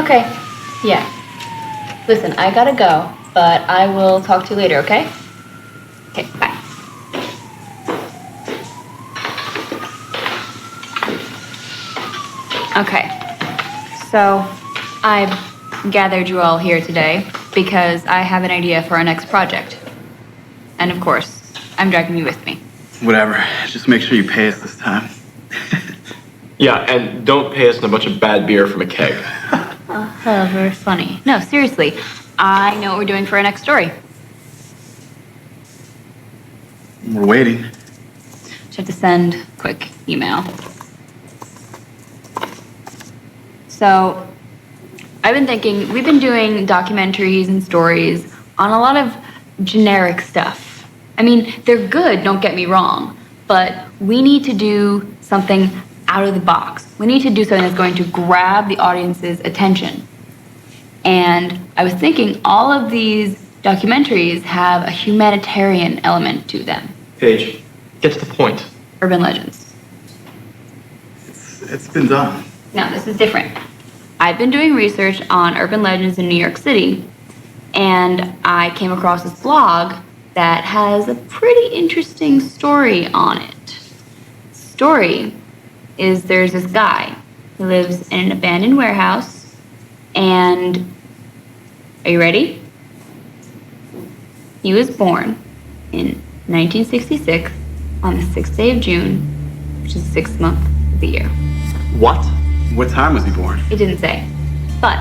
Okay. Yeah. Listen, I gotta go, but I will talk to you later, okay? Okay, bye. Okay. So, I've gathered you all here today because I have an idea for our next project. And of course, I'm dragging you with me. Whatever. Just make sure you pay us this time. Yeah, and don't pay us in a bunch of bad beer from a keg. Oh, very funny. No, seriously. I know what we're doing for our next story. We're waiting. Just have to send a quick email. So, I've been thinking, we've been doing documentaries and stories on a lot of generic stuff. I mean, they're good, don't get me wrong, but we need to do something out of the box. We need to do something that's going to grab the audience's attention. And I was thinking all of these documentaries have a humanitarian element to them. Paige, get to the point. Urban legends. It's been done. Now, this is different. I've been doing research on urban legends in New York City, and I came across this blog that has a pretty interesting story on it. The story is there's this guy who lives in an abandoned warehouse, and are you ready? He was born in 1966 on the 6th day of June, which is the 6th month of the year. What? What time was he born? It didn't say, but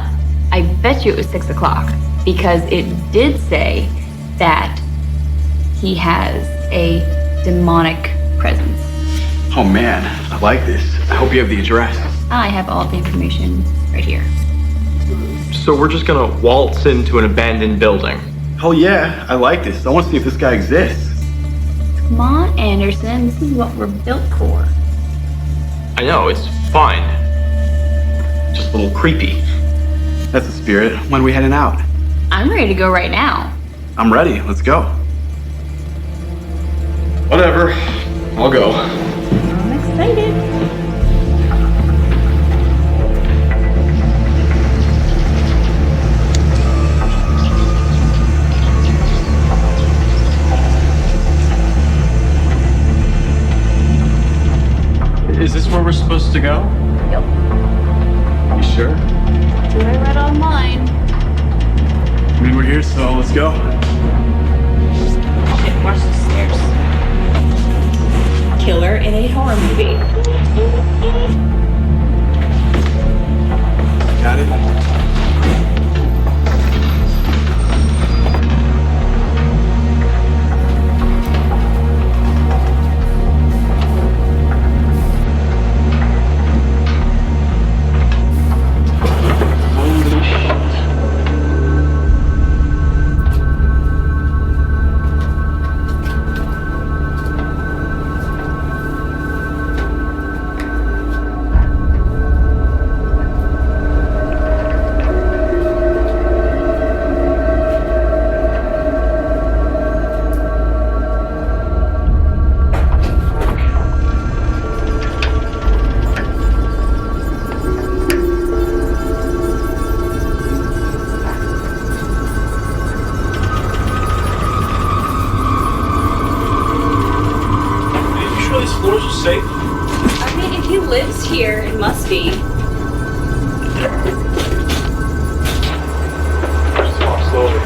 I bet you it was 6 o'clock because it did say that he has a demonic presence. Oh man, I like this. I hope you have the address. I have all the information right here. So we're just gonna waltz into an abandoned building. Oh yeah, I like this. I want to see if this guy exists. Come on, Anderson, this is what we're built for. I know, it's fine. Just a little creepy. That's the spirit. When are we heading out? I'm ready to go right now. I'm ready. Let's go. Whatever. I'll go. I'm excited. Is this where we're supposed to go? Yep. You sure? That's what I read online. I mean, we're here, so let's go. Shit, watch the stairs. Killer in a horror movie. Got it? I mean, if he lives here, it must be. Just walk slowly.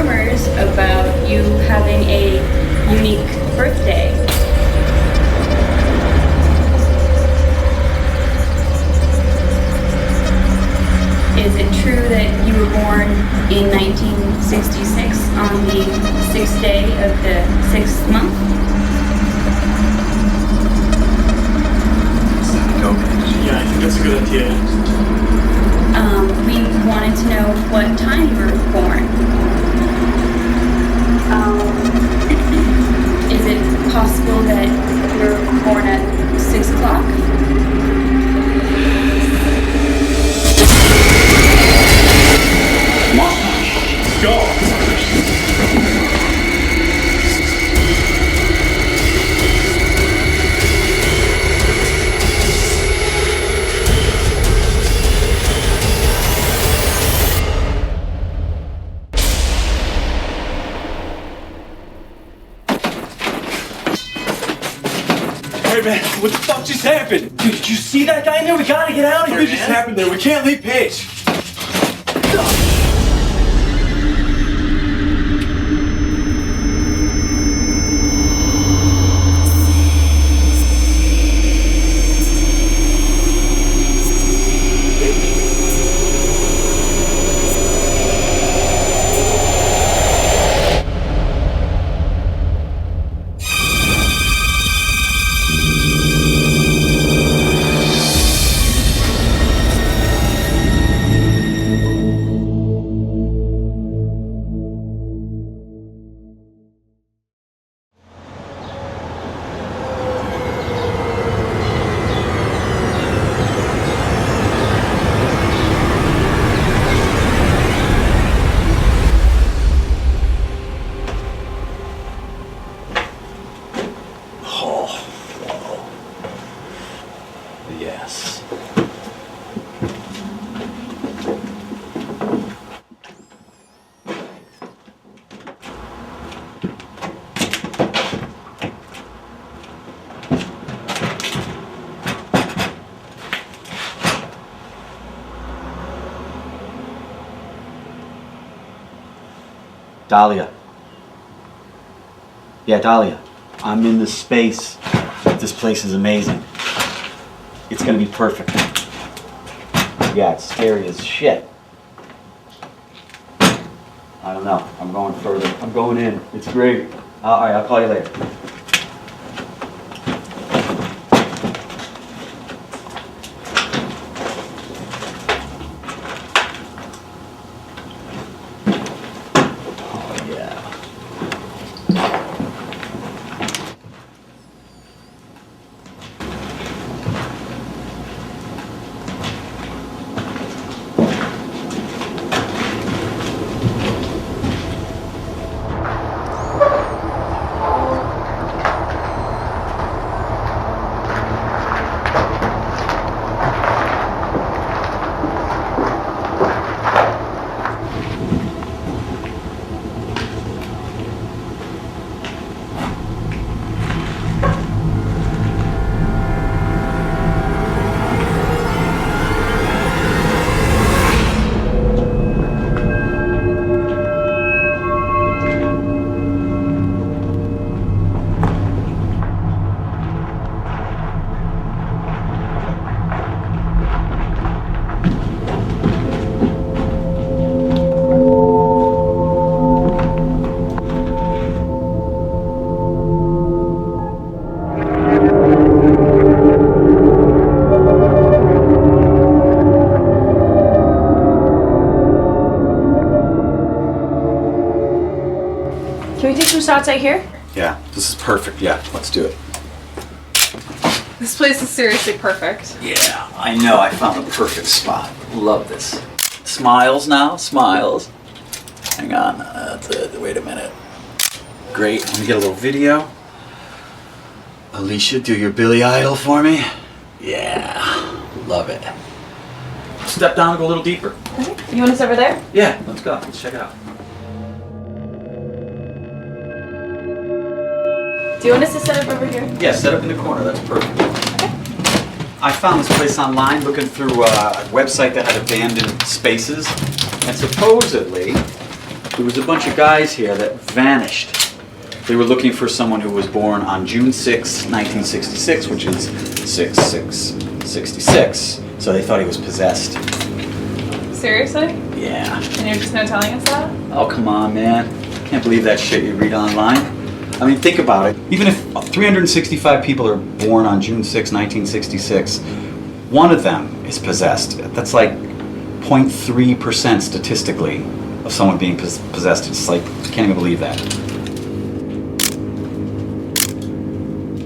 rumors about you having a unique birthday. Is it true that you were born in 1966 on the 6th day of the 6th month? Yeah, I think that's a good idea. We wanted to know what time you were born. Is it possible that you were born at 6 o'clock? Go! Hey man, what the fuck just happened? Dude, did you see that guy in there? We gotta get out of here, man. What just happened there? We can't leave Paige. Yes. Dahlia. Yeah, Dahlia. I'm in this space. This place is amazing. It's gonna be perfect. Yeah, it's scary as shit. I don't know. I'm going further. I'm going in. It's great. All right, I'll call you later. Oh, yeah. Can we take some shots right here? Yeah, this is perfect. Yeah, let's do it. This place is seriously perfect. Yeah, I know. I found the perfect spot. Love this. Smiles now, smiles. Hang on. That's it. Wait a minute. Great. Let me get a little video. Alicia, do your Billy Idol for me. Yeah, love it. Step down and go a little deeper. Okay. You want us over there? Yeah, let's go. Let's check it out. Do you want us to set up over here? Yeah, set up in the corner. That's perfect. I found this place online looking through a website that had abandoned spaces, and supposedly There was a bunch of guys here that vanished. They were looking for someone who was born on June 6, 1966, which is 6666. So they thought he was possessed. Seriously? Yeah. And you're just not telling us that? Oh, come on, man. Can't believe that shit you read online. I mean, think about it. Even if 365 people are born on June 6, 1966, one of them is possessed. That's like 0.3% statistically of someone being possessed. It's like, I can't even believe that.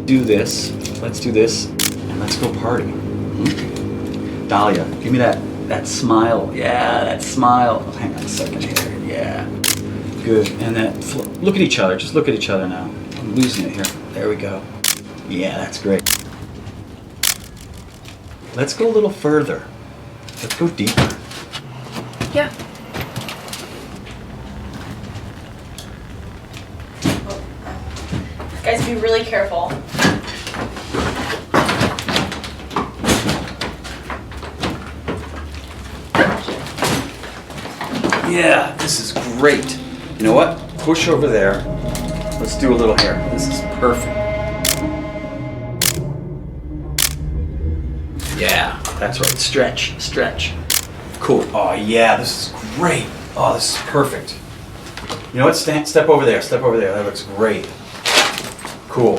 Do this. Let's do this. And let's go party. Hmm? Dahlia, give me that smile. Yeah, that smile. Oh, hang on a second here. Yeah. Good. And that, look at each other. Just look at each other now. I'm losing it here. There we go. Yeah, that's great. Let's go a little further. Let's go deeper. Yeah. Guys, be really careful. Yeah, this is great. You know what? Push over there. Let's do a little here. This is perfect. Yeah, that's right. Stretch, stretch. Cool. Oh yeah, this is great. Oh, this is perfect. You know what? Step over there. Step over there. That looks great. Cool.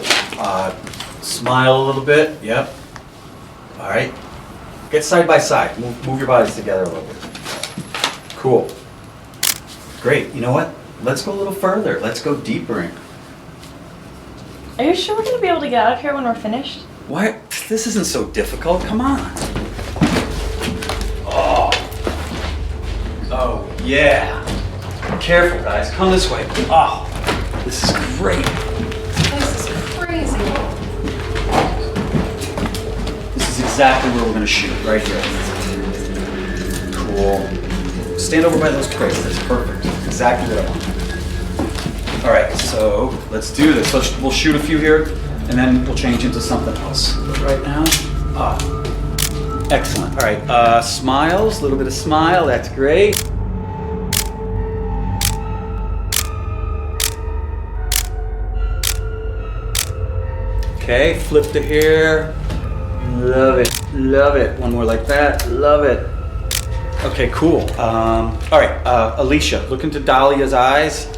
Smile a little bit. Yep. All right. Get side by side. Move your bodies together a little bit. Cool. Great. You know what? Let's go a little further. Let's go deeper in. Are you sure we're gonna be able to get out of here when we're finished? Why? This isn't so difficult. Come on. Oh. Oh, yeah. Careful, guys. Come this way. Oh, this is great. This is crazy. This is exactly where we're going to shoot, right here. Cool. Stand over by those crates. That's perfect. Exactly what I want. All right, so let's do this. We'll shoot a few here, and then we'll change into something else. But right now, excellent. All right, smiles, a little bit of smile. That's great. Okay, flip to here. Love it, love it. One more like that, love it. Okay, cool. All right, Alicia, look into Dahlia's eyes.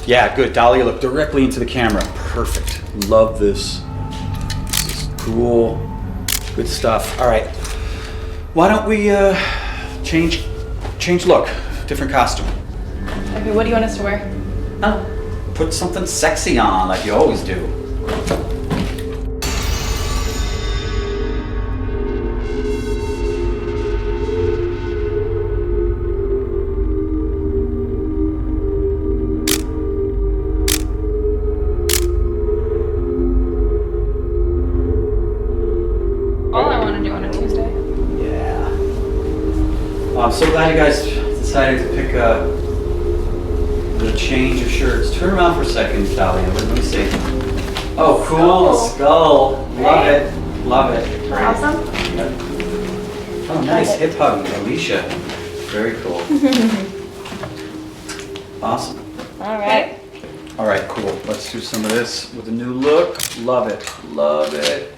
Yeah, good. Dahlia, look directly into the camera. Perfect. Love this. This is cool. Good stuff. All right. Why don't we change look? Different costume. Okay, what do you want us to wear? Put something sexy on, like you always do. All I want to do on a Tuesday. Yeah. Well, I'm so glad you guys decided to pick the change of shirts. Turn around for a second, Dahlia. Let me see. Oh, cool. Skull. Love it. Love it. Awesome. Oh, nice. Hip hug, Alicia. Very cool. Awesome. All right. All right, cool. Let's do some of this with a new look. Love it. Love it.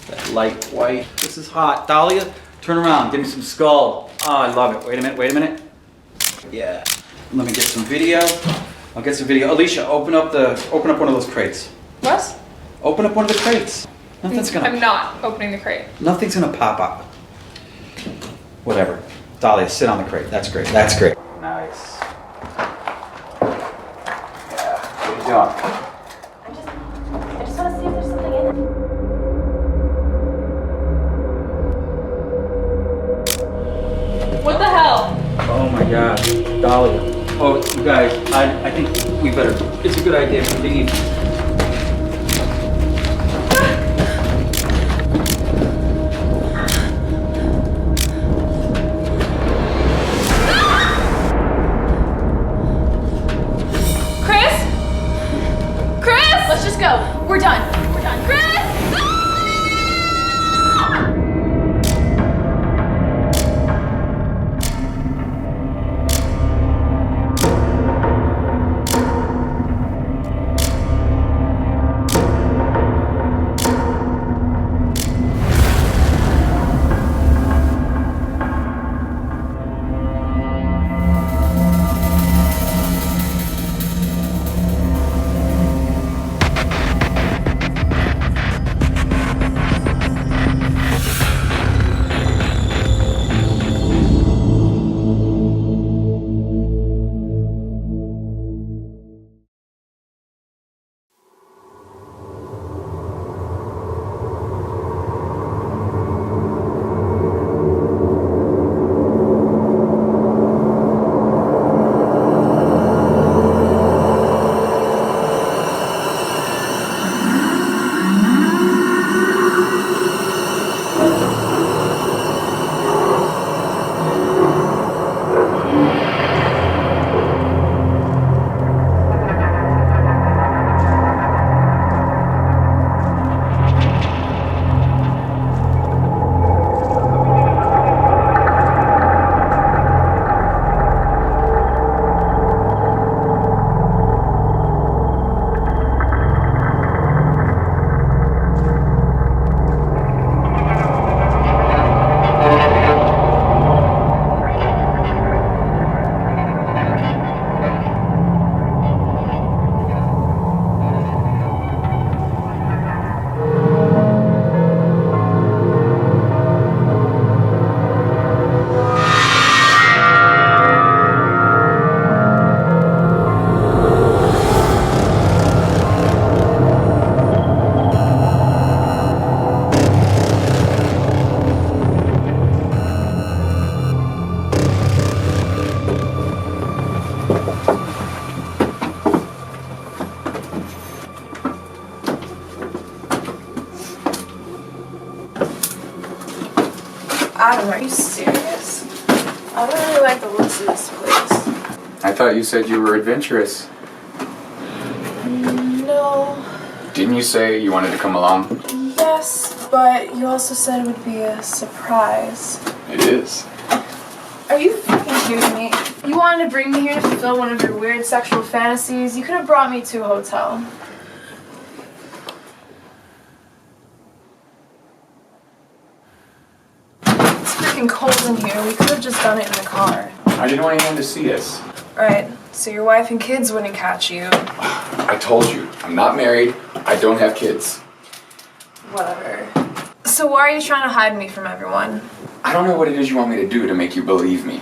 That light white. This is hot. Dahlia, turn around. Give me some skull. Oh, I love it. Wait a minute. Wait a minute. Yeah. Let me get some video. I'll get some video. Alicia, open up one of those crates. What? Open up one of the crates. Nothing's I'm gonna. not opening the crate. Nothing's gonna pop up. Whatever. Dahlia, sit on the crate. That's great. That's great. Nice. Yeah. What are you doing? I just want to see if there's something in it. What the hell? Oh my God, Dahlia. Oh, you guys, I think we better. It's a good idea if we leave. Chris? Chris? Let's just go. We're done. We're done. Chris! Adam, are you serious? I don't really like the looks of this place. I thought you said you were adventurous. No. Didn't you say you wanted to come along? Yes, but you also said it would be a surprise. It is. Are you fucking kidding me? You wanted to bring me here to fulfill one of your weird sexual fantasies? You could have brought me to a hotel. It's freaking cold in here. We could have just done it in the car. I didn't want anyone to see us. Right, so your wife and kids wouldn't catch you. I told you, I'm not married. I don't have kids. Whatever. So why are you trying to hide me from everyone? I don't know what it is you want me to do to make you believe me.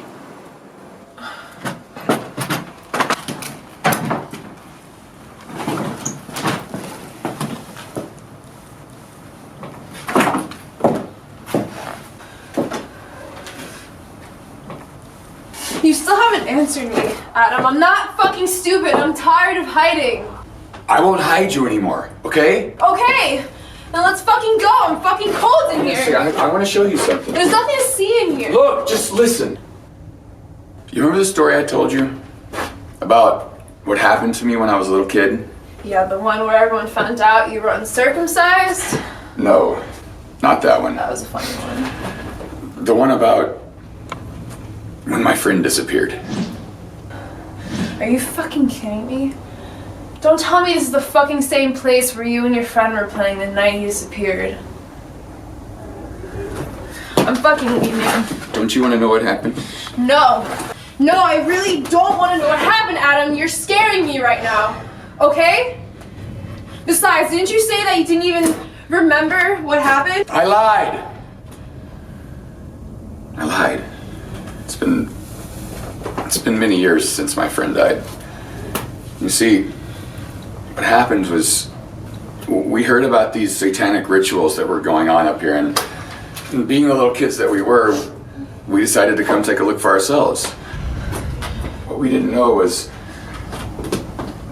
You still haven't answered me, Adam. I'm not fucking stupid. I'm tired of hiding. I won't hide you anymore, okay? Okay, then let's fucking go. I'm fucking cold in See, here. I want to show you something. There's nothing to see in here. Look, just listen. You remember the story I told you? About what happened to me when I was a little kid? Yeah, the one where everyone found out you were uncircumcised? No, not that one. That was a funny one. The one about when my friend disappeared. Are you fucking kidding me? Don't tell me this is the fucking same place where you and your friend were playing the night he disappeared. I'm fucking leaving. Don't you want to know what happened? No. No, I really don't want to know what happened, Adam. You're scaring me right now. Okay? Besides, didn't you say that you didn't even remember what happened? I lied. It's been many years since my friend died. You see, what happened was we heard about these satanic rituals that were going on up here, and being the little kids that we were, we decided to come take a look for ourselves. What we didn't know was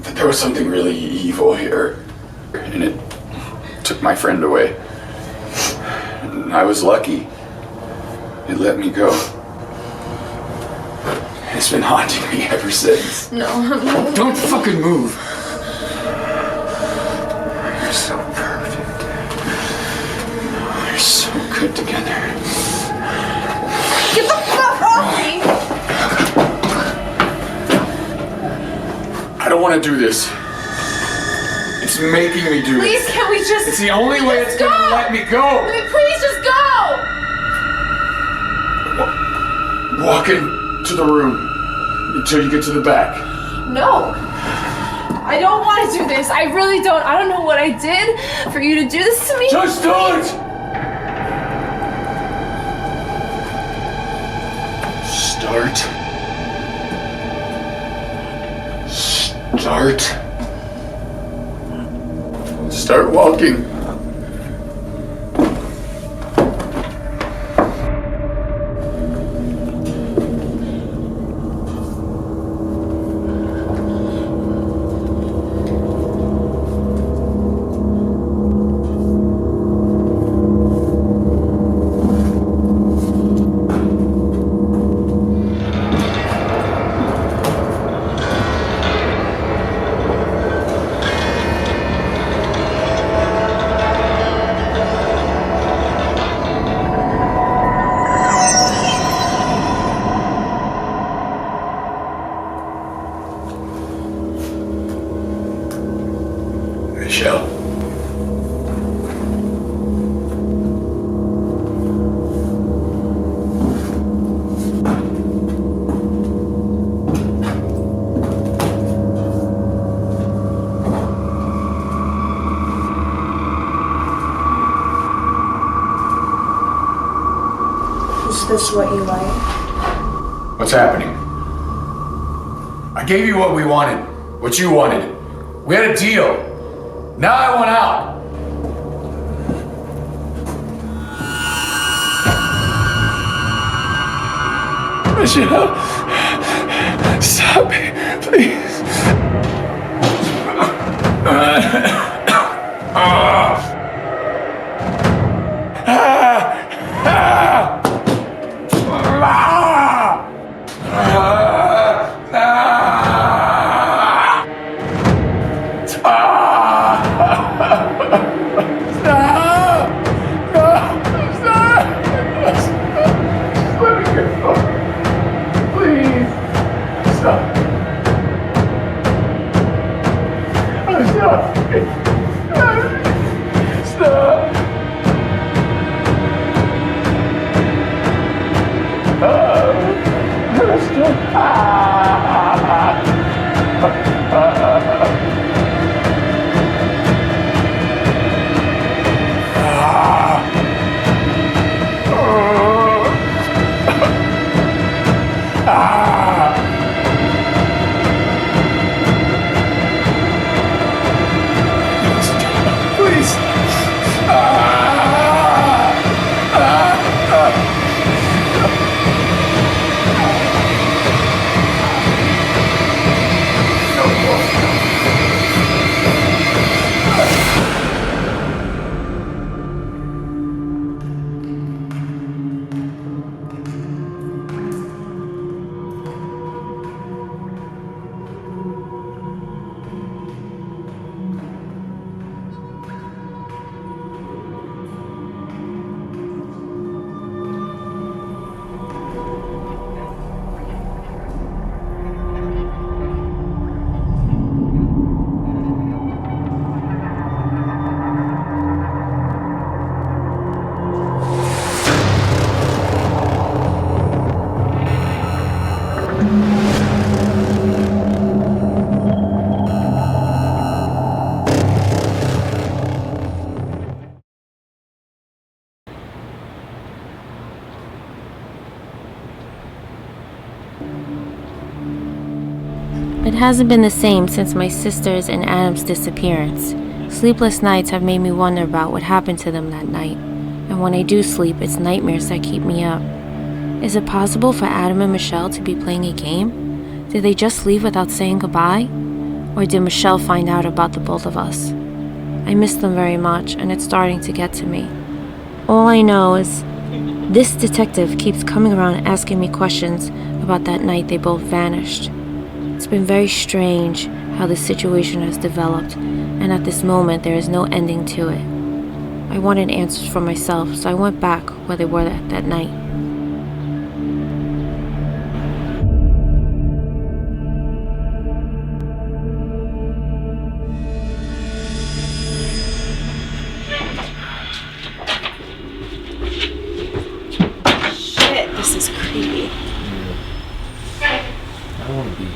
that there was something really evil here, and it took my friend away. And I was lucky. It let me go. It's been haunting me ever since. No. Don't fucking move. You're so perfect. You're so good together. Get the fuck off me! I don't want to do this. It's making me do Please, it. can we just... It's the only way it's go? gonna let me go. I mean, please just go! Walk into the room until you get to the back. No. I don't want to do this. I really don't. I don't know what I did for you to do this to me. Just do it! Start walking. Michelle. Is this what you like? What's happening? I gave you what we wanted, what you wanted. We had a deal. Now I want out. Michelle, stop me, please. It hasn't been the same since my sister's and Adam's disappearance. Sleepless nights have made me wonder about what happened to them that night. And when I do sleep, it's nightmares that keep me up. Is it possible for Adam and Michelle to be playing a game? Did they just leave without saying goodbye? Or did Michelle find out about the both of us? I miss them very much, and it's starting to get to me. All I know is this detective keeps coming around asking me questions about that night they both vanished. It's been very strange how this situation has developed, and at this moment there is no ending to it. I wanted answers for myself, so I went back where they were that night. Shit, this is creepy. I don't want to be here.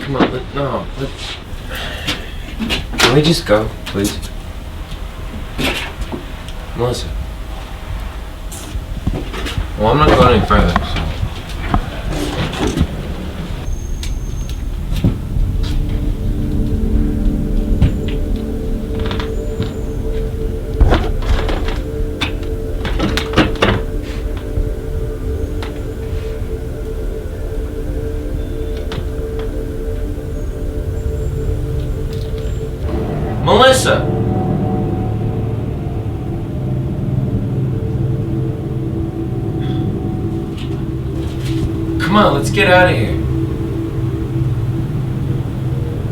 Come on, can we just go, please? Melissa. Well, I'm not going any further, so. Melissa! Come on, let's get out of here.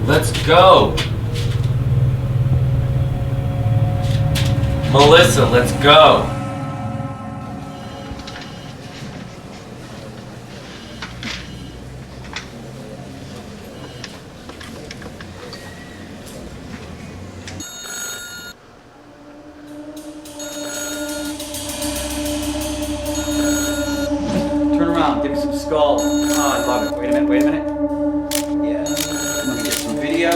Let's go. Melissa, let's go. Give me some skull. Oh, I love it. Wait a minute. Yeah. Let me get some video.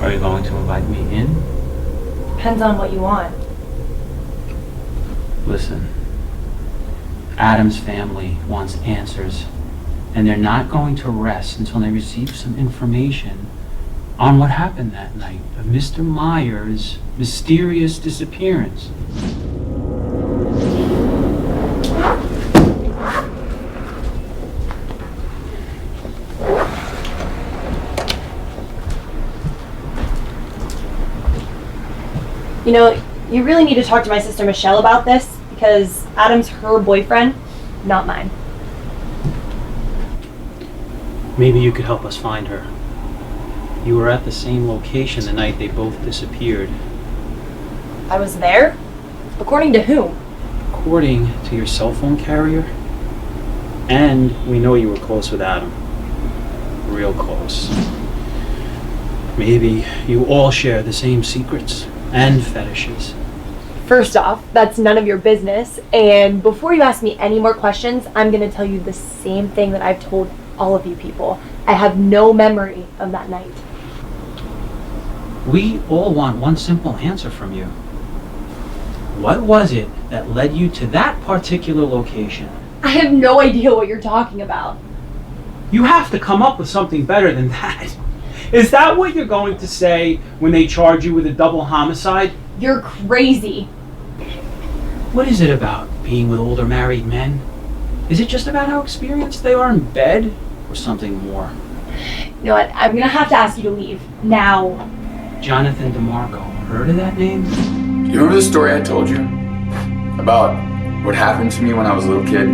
Are you going to invite me in? Depends on what you want. Listen, Adam's family wants answers, and they're not going to rest until they receive some information on what happened that night of Mr. Myers' mysterious disappearance. You know, you really need to talk to my sister Michelle about this, because Adam's her boyfriend, not mine. Maybe you could help us find her. You were at the same location the night they both disappeared. I was there? According to whom? According to your cell phone carrier. And we know you were close with Adam. Real close. Maybe you all share the same secrets and fetishes. First off, that's none of your business. And before you ask me any more questions, I'm going to tell you the same thing that I've told all of you people. I have no memory of that night. We all want one simple answer from you. What was it that led you to that particular location? I have no idea what you're talking about. You have to come up with something better than that. Is that what you're going to say when they charge you with a double homicide? You're crazy. What is it about being with older married men? Is it just about how experienced they are in bed, or something more? You know what? I'm going to have to ask you to leave. Now. Jonathan DeMarco. Heard of that name? You remember the story I told you? About what happened to me when I was a little kid?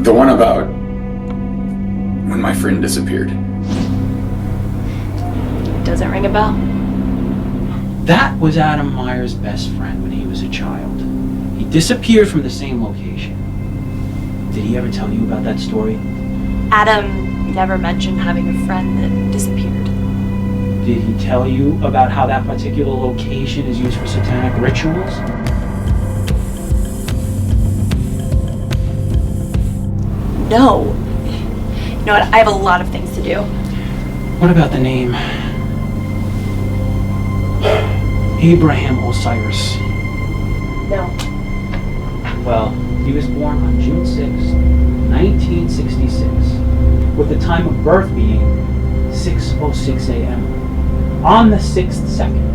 The one about when my friend disappeared. Doesn't ring a bell. That was Adam Myers' best friend when he was a child. He disappeared from the same location. Did he ever tell you about that story? Adam never mentioned having a friend that disappeared. Did he tell you about how that particular location is used for satanic rituals? No. You know what? I have a lot of things to do. What about the name? Abraham Osiris. No. Well, he was born on June 6, 1966, with the time of birth being 6:06 a.m. on the 6th second.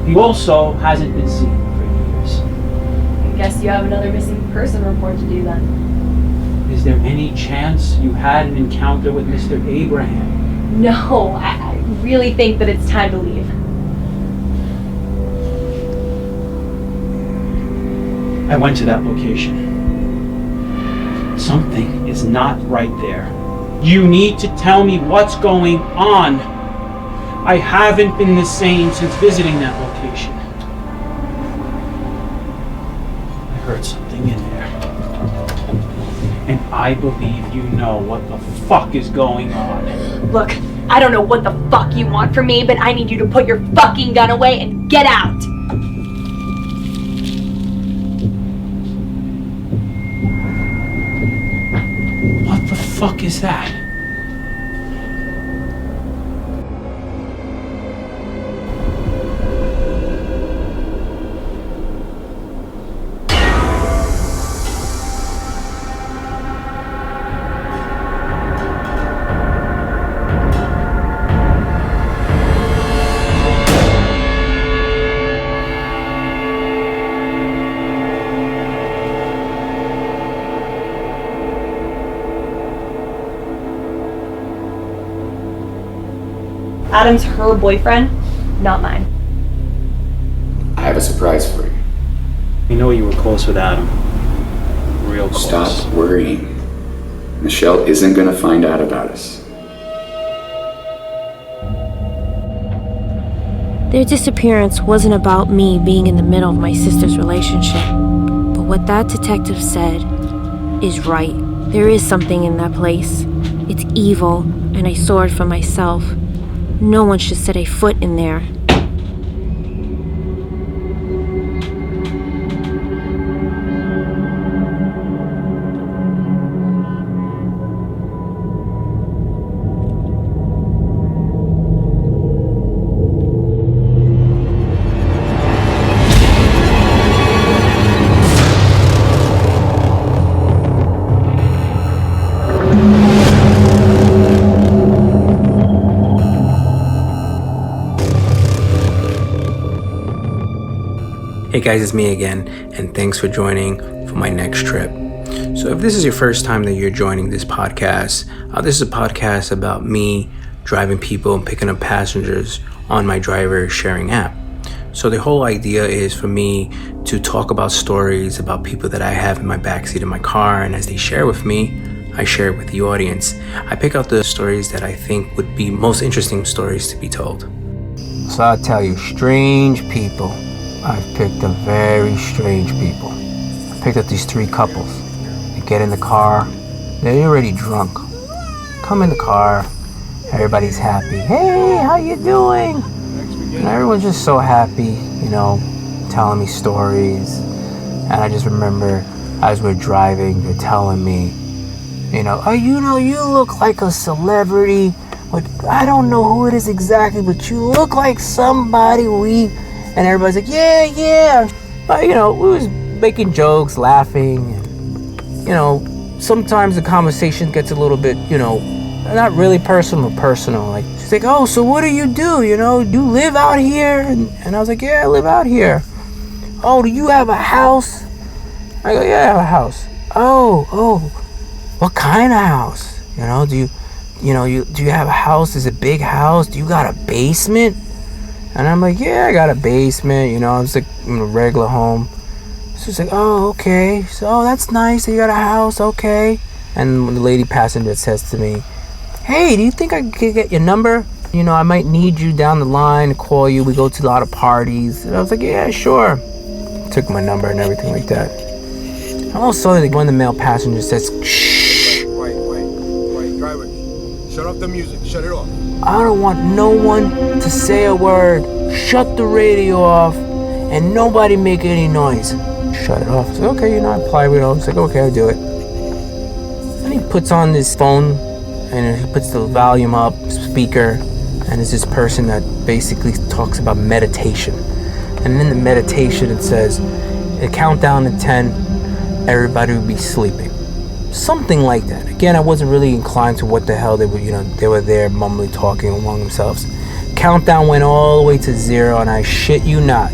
He also hasn't been seen for years. I guess you have another missing person report to do then. Is there any chance you had an encounter with Mr. Abraham? No, I really think that it's time to leave. I went to that location. Something is not right there. You need to tell me what's going on. I haven't been the same since visiting that location. I heard something in there. And I believe you know what the fuck is going on. Look, I don't know what the fuck you want from me, but I need you to put your fucking gun away and get out! What the fuck is that? Adam's her boyfriend, not mine. I have a surprise for you. We know you were close with Adam. Real close. Stop worrying. Michelle isn't gonna find out about us. Their disappearance wasn't about me being in the middle of my sister's relationship. But what that detective said is right. There is something in that place. It's evil, and I saw it for myself. No one should set a foot in there. Hey guys, it's me again, and thanks for joining for my next trip. So if this is your first time that you're joining this podcast, this is a podcast about me driving people and picking up passengers on my driver sharing app. So the whole idea is for me to talk about stories about people that I have in my backseat of my car, and as they share with me, I share it with the audience. I pick out the stories that I think would be most interesting stories to be told. So I'll tell you, strange people. I've picked up very strange people. I picked up these three couples. They get in the car, they're already drunk. Come in the car, everybody's happy. Hey, how you doing? And everyone's just so happy, telling me stories. And I just remember as we're driving, they're telling me, you look like a celebrity. But I don't know who it is exactly, but you look like somebody and everybody's like, yeah. But, we was making jokes, laughing. And, sometimes the conversation gets a little bit, not really personal. Like, she's like, oh, so what do? You do you live out here? And I was like, yeah, I live out here. Oh, do you have a house? I go, yeah, I have a house. Oh, what kind of house? Do you have a house? Is it a big house? Do you got a basement? And I'm like, yeah, I got a basement. It's like in a regular home. So it's like, oh, okay. So that's nice. You got a house, okay. And the lady passenger says to me, hey, do you think I could get your number? I might need you down the line to call you. We go to a lot of parties. And I was like, yeah, sure. Took my number and everything like that. And all of a sudden, one of the male passengers says, shh. Wait, driver. Shut off the music. Shut it off. I don't want no one to say a word. Shut the radio off and nobody make any noise. Shut it off. I said, okay, I apply with it. I was like, okay, I'll do it. And he puts on this phone and he puts the volume up, speaker, and it's this person that basically talks about meditation. And in the meditation it says, a countdown to 10, everybody would be sleeping. Something like that. Again, I wasn't really inclined to what the hell they were there mumbling, talking among themselves. Countdown went all the way to 0, and I shit you not.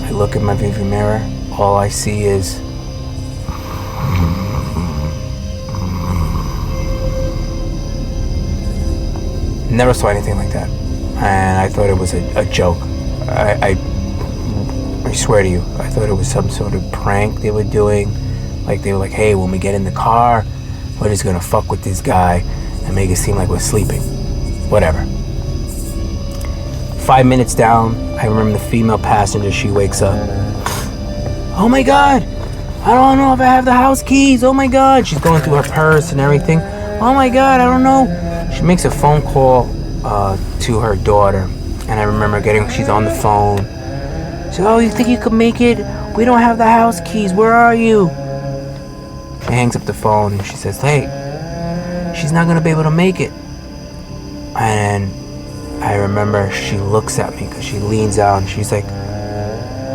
I look at my viewing mirror, all I see is never saw anything like that. And I thought it was a joke. I swear to you, I thought it was some sort of prank they were doing. Like they were like, hey, when we get in the car, we're just gonna fuck with this guy and make it seem like we're sleeping. Whatever. 5 minutes down, I remember the female passenger, she wakes up. Oh my God, I don't know if I have the house keys. Oh my God, she's going through her purse and everything. Oh my God, I don't know. She makes a phone call to her daughter. And I remember she's on the phone. She said, oh, you think you could make it? We don't have the house keys. Where are you? She hangs up the phone and she says, hey, she's not going to be able to make it. And I remember she looks at me because she leans out and she's like,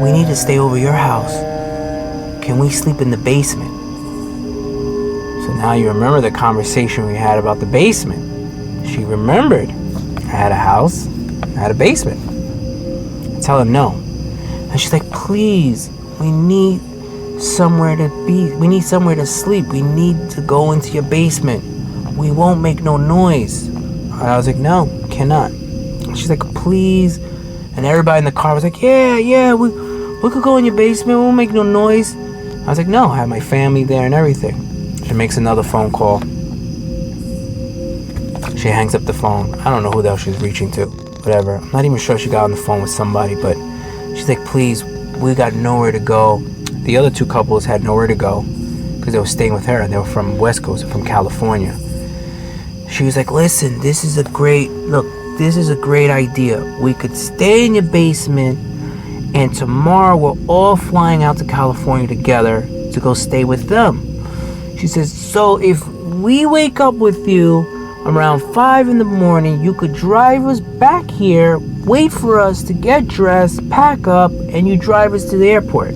we need to stay over your house. Can we sleep in the basement? So now you remember the conversation we had about the basement. She remembered I had a house, I had a basement. I tell her no. And she's like, please, we need somewhere to be. We need somewhere to sleep. We need to go into your basement. We won't make no noise. And I was like, no, cannot. And she's like, please. And everybody in the car was like, yeah, we could go in your basement. We won't make no noise. I was like, no, I have my family there and everything. She makes another phone call. She hangs up the phone. I don't know who the hell she was reaching to. Whatever. I'm not even sure she got on the phone with somebody, but she's like, please, we got nowhere to go. The other two couples had nowhere to go because they were staying with her and they were from West Coast, from California. She was like, listen, this is a great idea. We could stay in your basement and tomorrow we're all flying out to California together to go stay with them. She says, so if we wake up with you around 5 in the morning, you could drive us back here, wait for us to get dressed, pack up, and you drive us to the airport.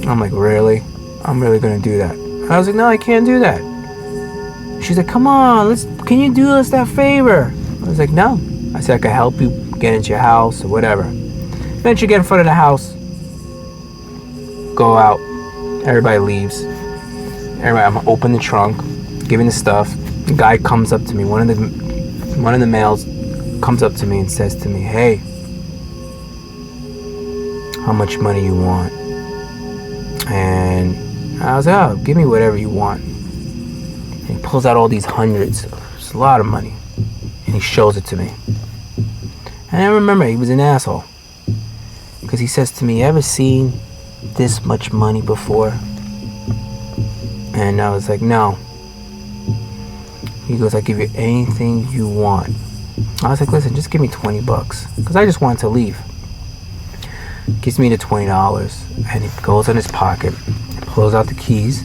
I'm like, really? I'm really gonna do that? I was like, no, I can't do that. She's like, come on, let's can you do us that favor? I was like, no. I said I could help you get into your house or whatever. Then you get in front of the house, go out, everybody leaves. I'm open the trunk, giving the stuff. The guy comes up to me, one of the males comes up to me and says to me, hey, how much money you want? And I was like, oh, give me whatever you want. And he pulls out all these hundreds. It's a lot of money. And he shows it to me. And I remember he was an asshole. Because he says to me, ever seen this much money before? And I was like, no. He goes, I'll give you anything you want. I was like, listen, just give me $20. Because I just wanted to leave. Gives me the $20. And he goes in his pocket, pulls out the keys,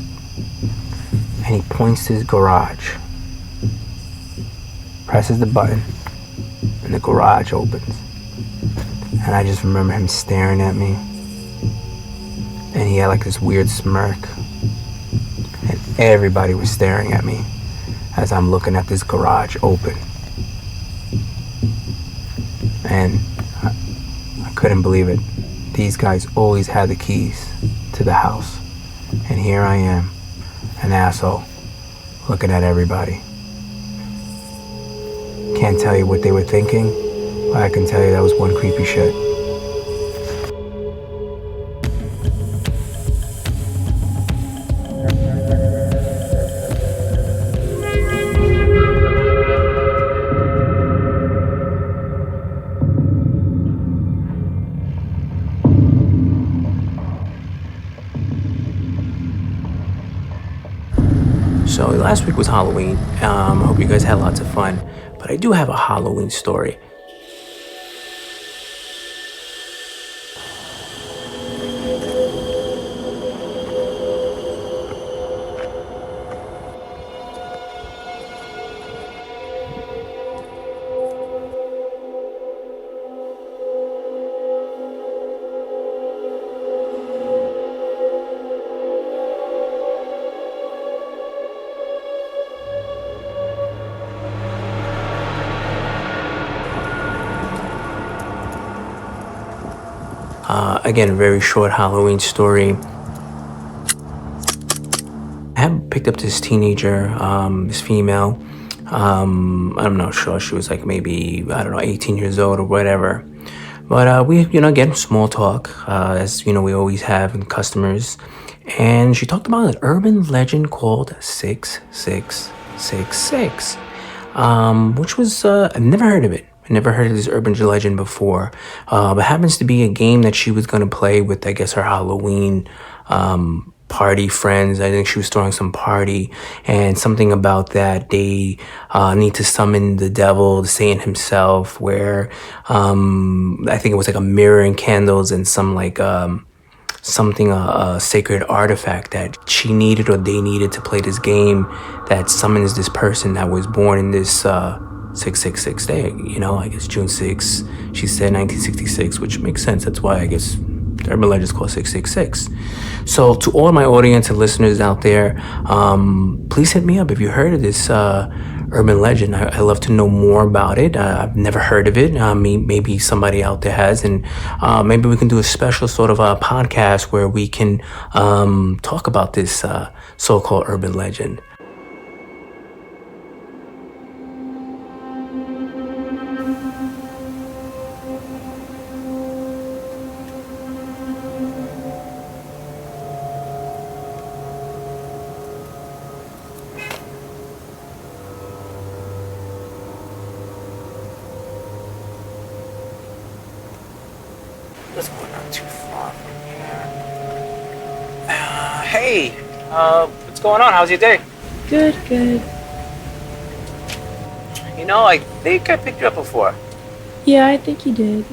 and he points to his garage. Presses the button, and the garage opens. And I just remember him staring at me. And he had like this weird smirk. And everybody was staring at me as I'm looking at this garage open. And I couldn't believe it. These guys always had the keys to the house. And here I am, an asshole, looking at everybody. Can't tell you what they were thinking, but I can tell you that was one creepy shit. So last week was Halloween. I hope you guys had lots of fun. But I do have a Halloween story. Again, a very short Halloween story. I had picked up this teenager, this female. I'm not sure. She was like maybe, 18 years old or whatever. But we, again, small talk, as, we always have in customers. And she talked about an urban legend called 6666, which was, I've never heard of it. Never heard of this urban legend before, but happens to be a game that she was going to play with, I guess, her Halloween party friends. I think she was throwing some party, and something about that they need to summon the devil, Satan himself, where I think it was like a mirror and candles and some like something, a sacred artifact that she needed or they needed to play this game that summons this person that was born in this 666 day, I guess June 6th, she said 1966, which makes sense. That's why I guess the urban legend is called 666. So to all my audience and listeners out there, please hit me up if you heard of this urban legend. I love to know more about it. I've never heard of it. Maybe somebody out there has, and maybe we can do a special sort of a podcast where we can talk about this so-called urban legend. Let's go not too far from here. Hey, what's going on? How's your day? Good. I think I picked you up before. Yeah, I think you did.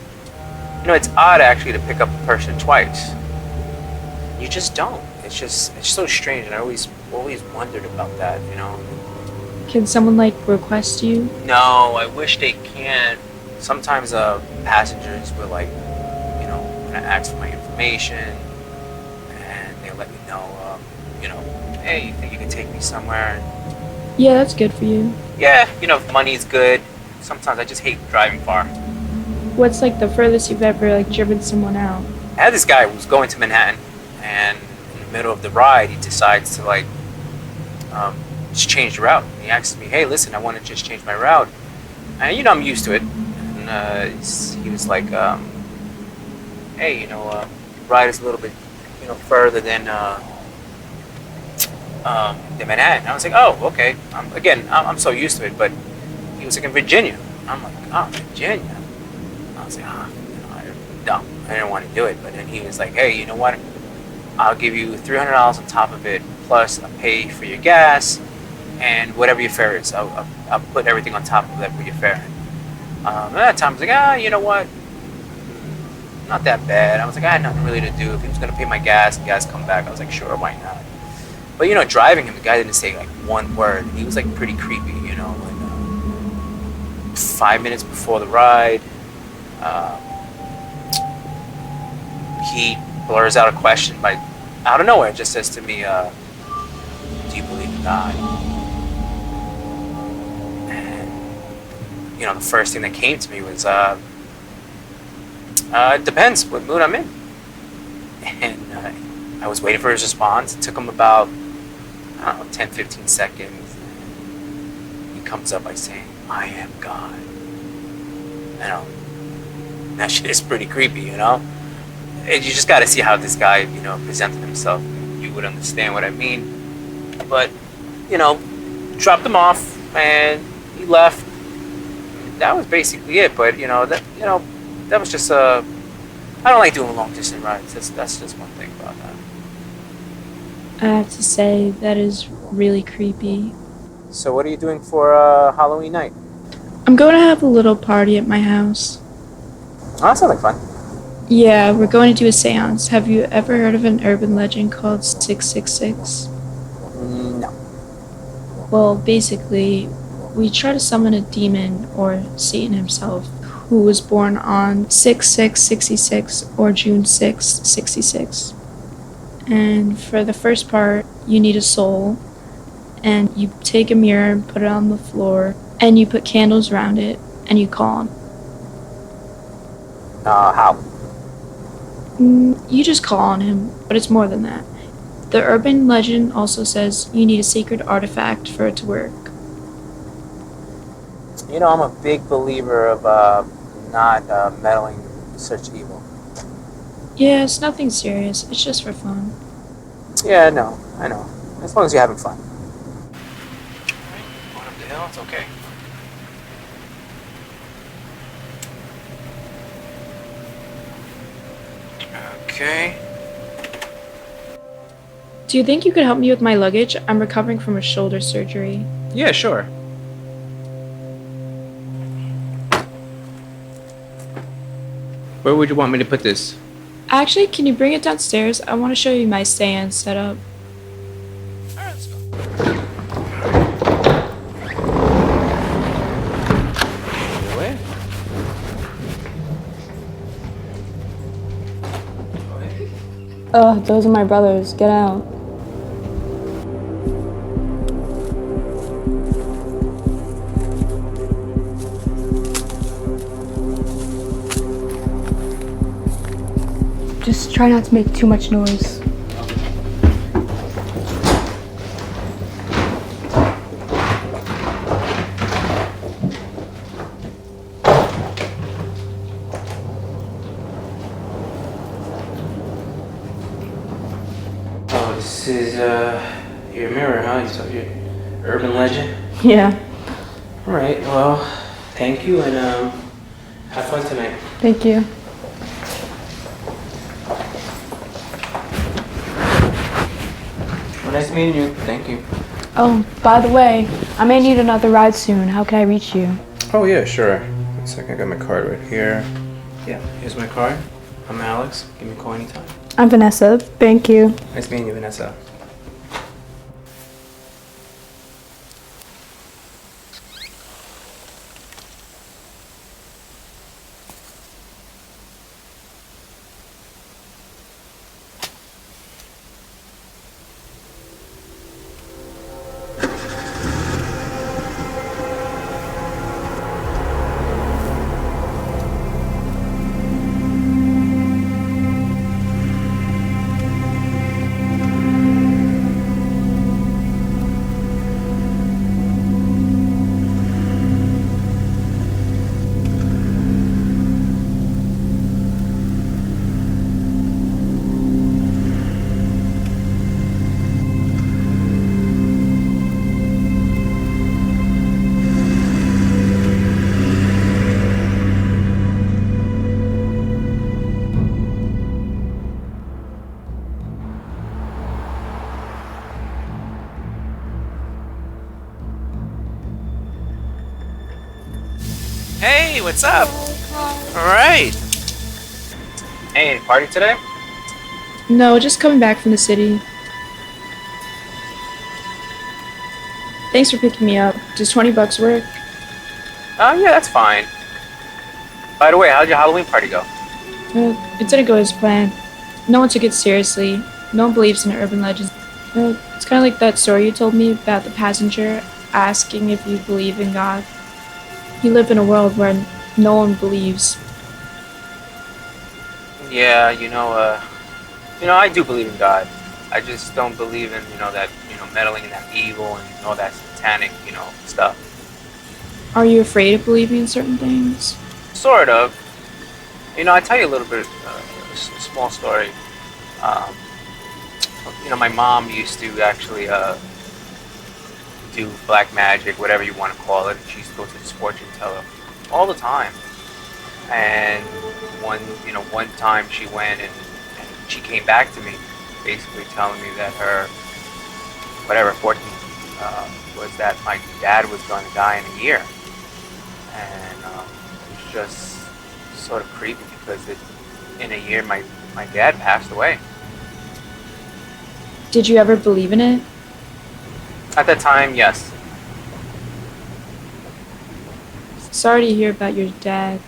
It's odd actually to pick up a person twice. You just don't. It's so strange, and I always wondered about that, Can someone request you? No, I wish they can. Sometimes passengers will ask for my information, and they let me know, hey, you think you can take me somewhere? Yeah, that's good for you. Yeah, you know, if money is good. Sometimes I just hate driving far. What's like the furthest you've ever like driven someone out? I had this guy who was going to Manhattan, and in the middle of the ride, he decides to like just change the route. He asks me, "Hey, listen, I want to just change my route," and you know I'm used to it. And he was like, "Hey, you know, ride is a little bit, you know, further than Manhattan." I was like, "Oh, okay." I'm so used to it, but he was like in Virginia. I'm like, "Oh, Virginia." I was like, I didn't want to do it, but then he was like, "Hey, you know what? I'll give you $300 on top of it, plus I'll pay for your gas and whatever your fare is. I'll put everything on top of that for your fare." At that time, I was like, you know what? Not that bad. I was like, I had nothing really to do. If he was gonna pay my gas and gas come back, I was like, sure, why not? But you know, driving him, the guy didn't say like one word. He was like pretty creepy, you know. Like 5 minutes before the ride, he blurs out a question out of nowhere. Just says to me, "Do you believe in God?" And you know, the first thing that came to me was, it depends what mood I'm in. And I was waiting for his response. It took him about, I don't know, 10, 15 seconds. He comes up by saying, "I am God." You know, that shit is pretty creepy, you know? And you just got to see how this guy, you know, presented himself. You would understand what I mean. But, you know, dropped him off and he left. That was basically it. But, you know, that was just I don't like doing long distance rides. That's just one thing about that. I have to say, that is really creepy. So what are you doing for Halloween night? I'm going to have a little party at my house. Oh, that sounds like fun. Yeah, we're going to do a seance. Have you ever heard of an urban legend called 666? No. Well, basically, we try to summon a demon, or Satan himself, who was born on 6/6/66 or June 6, 66. And for the first part, you need a soul, and you take a mirror and put it on the floor, and you put candles around it, and you call him. How? You just call on him, but it's more than that. The urban legend also says you need a sacred artifact for it to work. You know, I'm a big believer of not meddling with such evil. Yeah, it's nothing serious. It's just for fun. Yeah, no, I know. As long as you're having fun. Going up the hill, it's okay. Okay. Do you think you could help me with my luggage? I'm recovering from a shoulder surgery. Yeah, sure. Where would you want me to put this? Actually, can you bring it downstairs? I want to show you my stand setup. Alright, let's go. Where? Ugh, those are my brothers. Get out. Just try not to make too much noise. Oh, this is your mirror, huh? So your urban legend? Yeah, Alright, well, thank you and have fun tonight. thank you. Well, nice meeting you. Thank you. Oh, by the way, I may need another ride soon. How can I reach you? Oh yeah, sure. 1 second, I got my card right here. Yeah, here's my card. I'm Alex. Give me a call anytime. I'm Vanessa. Thank you. Nice meeting you, Vanessa. Hey, what's up? All right. Hey, party today? No, just coming back from the city. Thanks for picking me up. Does $20 work? Yeah, that's fine. By the way, how'd your Halloween party go? It didn't go as planned. No one took it seriously. No one believes in urban legends. It's kind of like that story you told me about the passenger asking if you believe in God. You live in a world where no one believes. Yeah, I do believe in God. I just don't believe in, that, meddling in that evil and all that satanic, stuff. Are you afraid of believing in certain things? Sort of. I tell you a little bit, a small story. My mom used to actually do black magic, whatever you want to call it. She used to go to this fortune teller all the time. And one time she went and she came back to me, basically telling me that her, whatever fortune was that my dad was going to die in a year. And it was just sort of creepy because in a year my dad passed away. Did you ever believe in it? At that time, yes. Sorry to hear about your dad.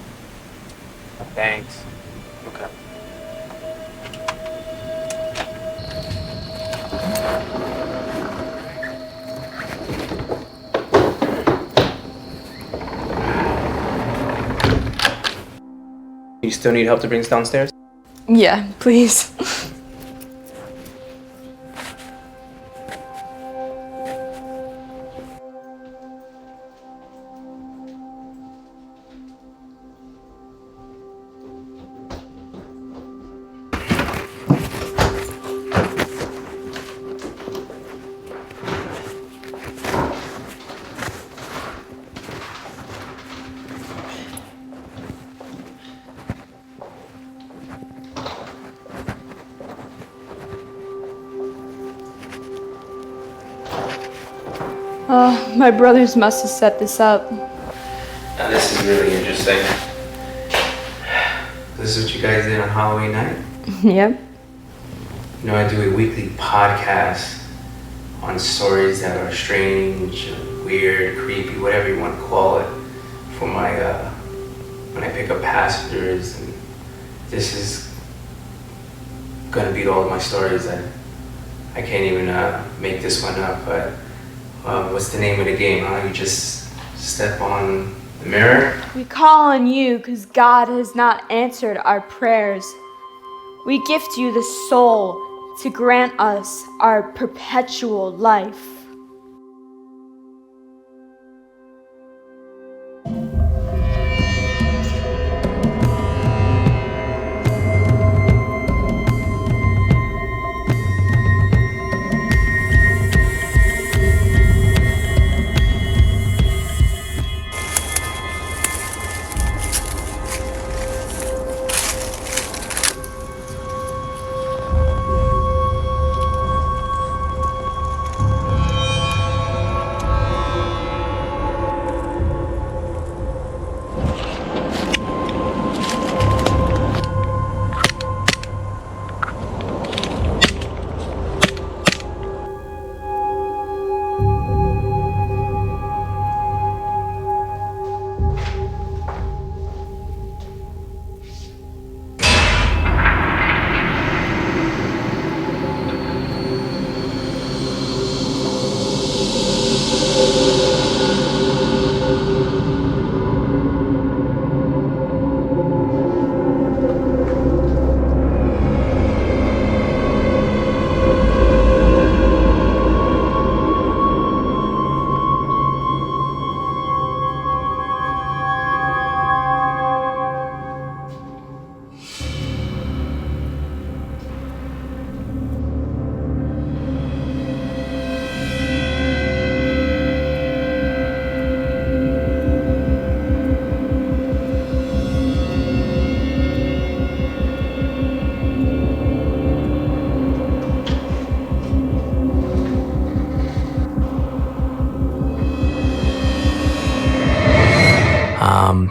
Thanks. Okay. You still need help to bring us downstairs? Yeah, please. My brothers must have set this up. Now this is really interesting. This is what you guys did on Halloween night? Yep. I do a weekly podcast on stories that are strange, weird, creepy, whatever you want to call it, for my, when I pick up passengers. And this is gonna beat all of my stories. I can't even make this one up, but what's the name of the game, huh? You just step on the mirror? We call on you because God has not answered our prayers. We gift you the soul to grant us our perpetual life.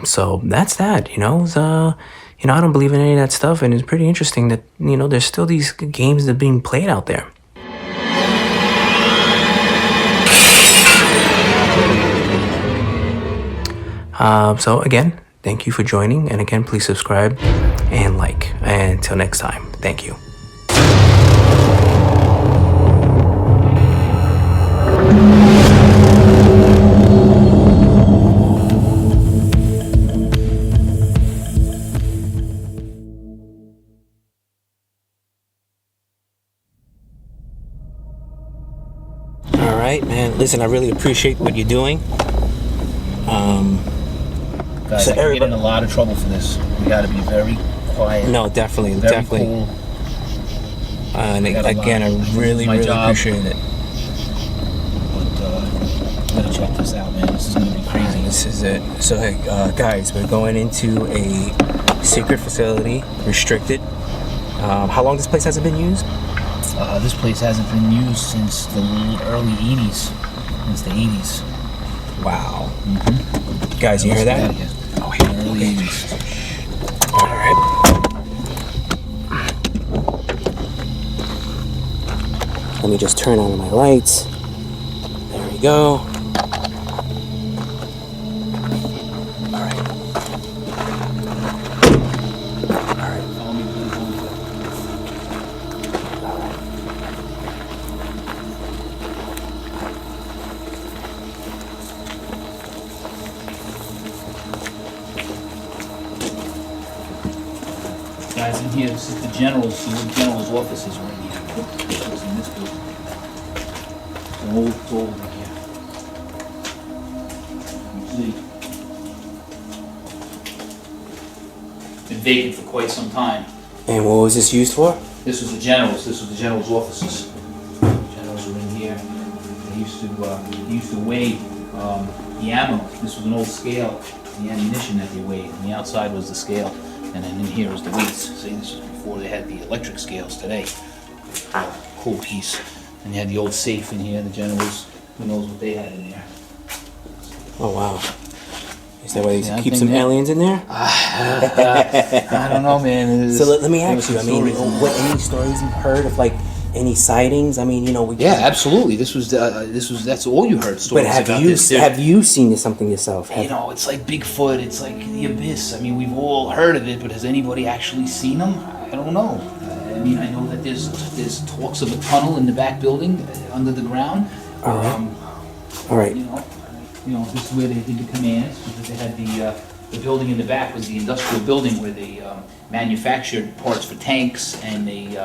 So that's that, you know. I don't believe in any of that stuff, and it's pretty interesting that, there's still these games that are being played out there. So again, thank you for joining, and again, please subscribe and like. And until next time, thank you. All right, man. Listen, I really appreciate what you're doing. Guys, So I get in everybody- a lot of trouble for this. We gotta be very quiet. No, definitely, very definitely. Cool. And I got a again, lot. I really, My really job. appreciate it. But I'm gonna check this out, man. This is gonna be crazy. This is it. So, hey, guys, we're going into a secret facility, restricted. How long this place hasn't been used? This place hasn't been used since the early 80s. Since the 80s. Wow. Guys, you hear that? Oh, yeah. Early 80s. All right. Let me just turn on my lights. There we go. All right. Follow me, please. Guys, in here, this is the general's offices right here. This is in this building. It's an old in here. You see. Been vacant for quite some time. And what was this used for? This was the general's offices. Generals were in here. They used to weigh the ammo. This was an old scale, the ammunition that they weighed. And the outside was the scale. And then in here is the weights. See, this was before they had the electric scales today. Cool piece. And you had the old safe in here, the generals, who knows what they had in there. Oh, wow. Is that why they Yeah, I keep think some that- aliens in there? I don't know, man. So let me there ask was you, I some mean, stories in there. what, any stories you've heard of, like, any sightings? I mean, we Yeah, absolutely. That's all you heard stories But about this. have you seen something yourself? It's like Bigfoot, it's like the abyss. I mean, we've all heard of it, but has anybody actually seen them? I don't know. I mean, I know that there's talks of a tunnel in the back building under the ground. All right. All right. This is where they did the commands, because they had the building in the back was the industrial building where they manufactured parts for tanks, and they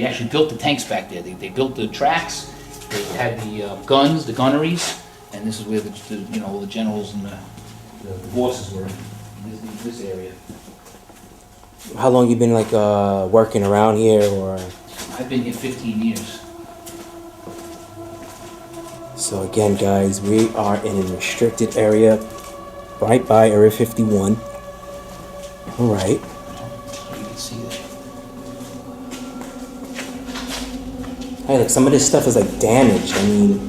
actually built the tanks back there. They built the tracks. They had the guns, the gunneries, and this is where the all the generals and the bosses were in this area. How long you been, like, working around here, or? I've been here 15 years. So again, guys, we are in a restricted area right by Area 51. All right. You can see that. Hey, like, some of this stuff is, like, damaged. I mean,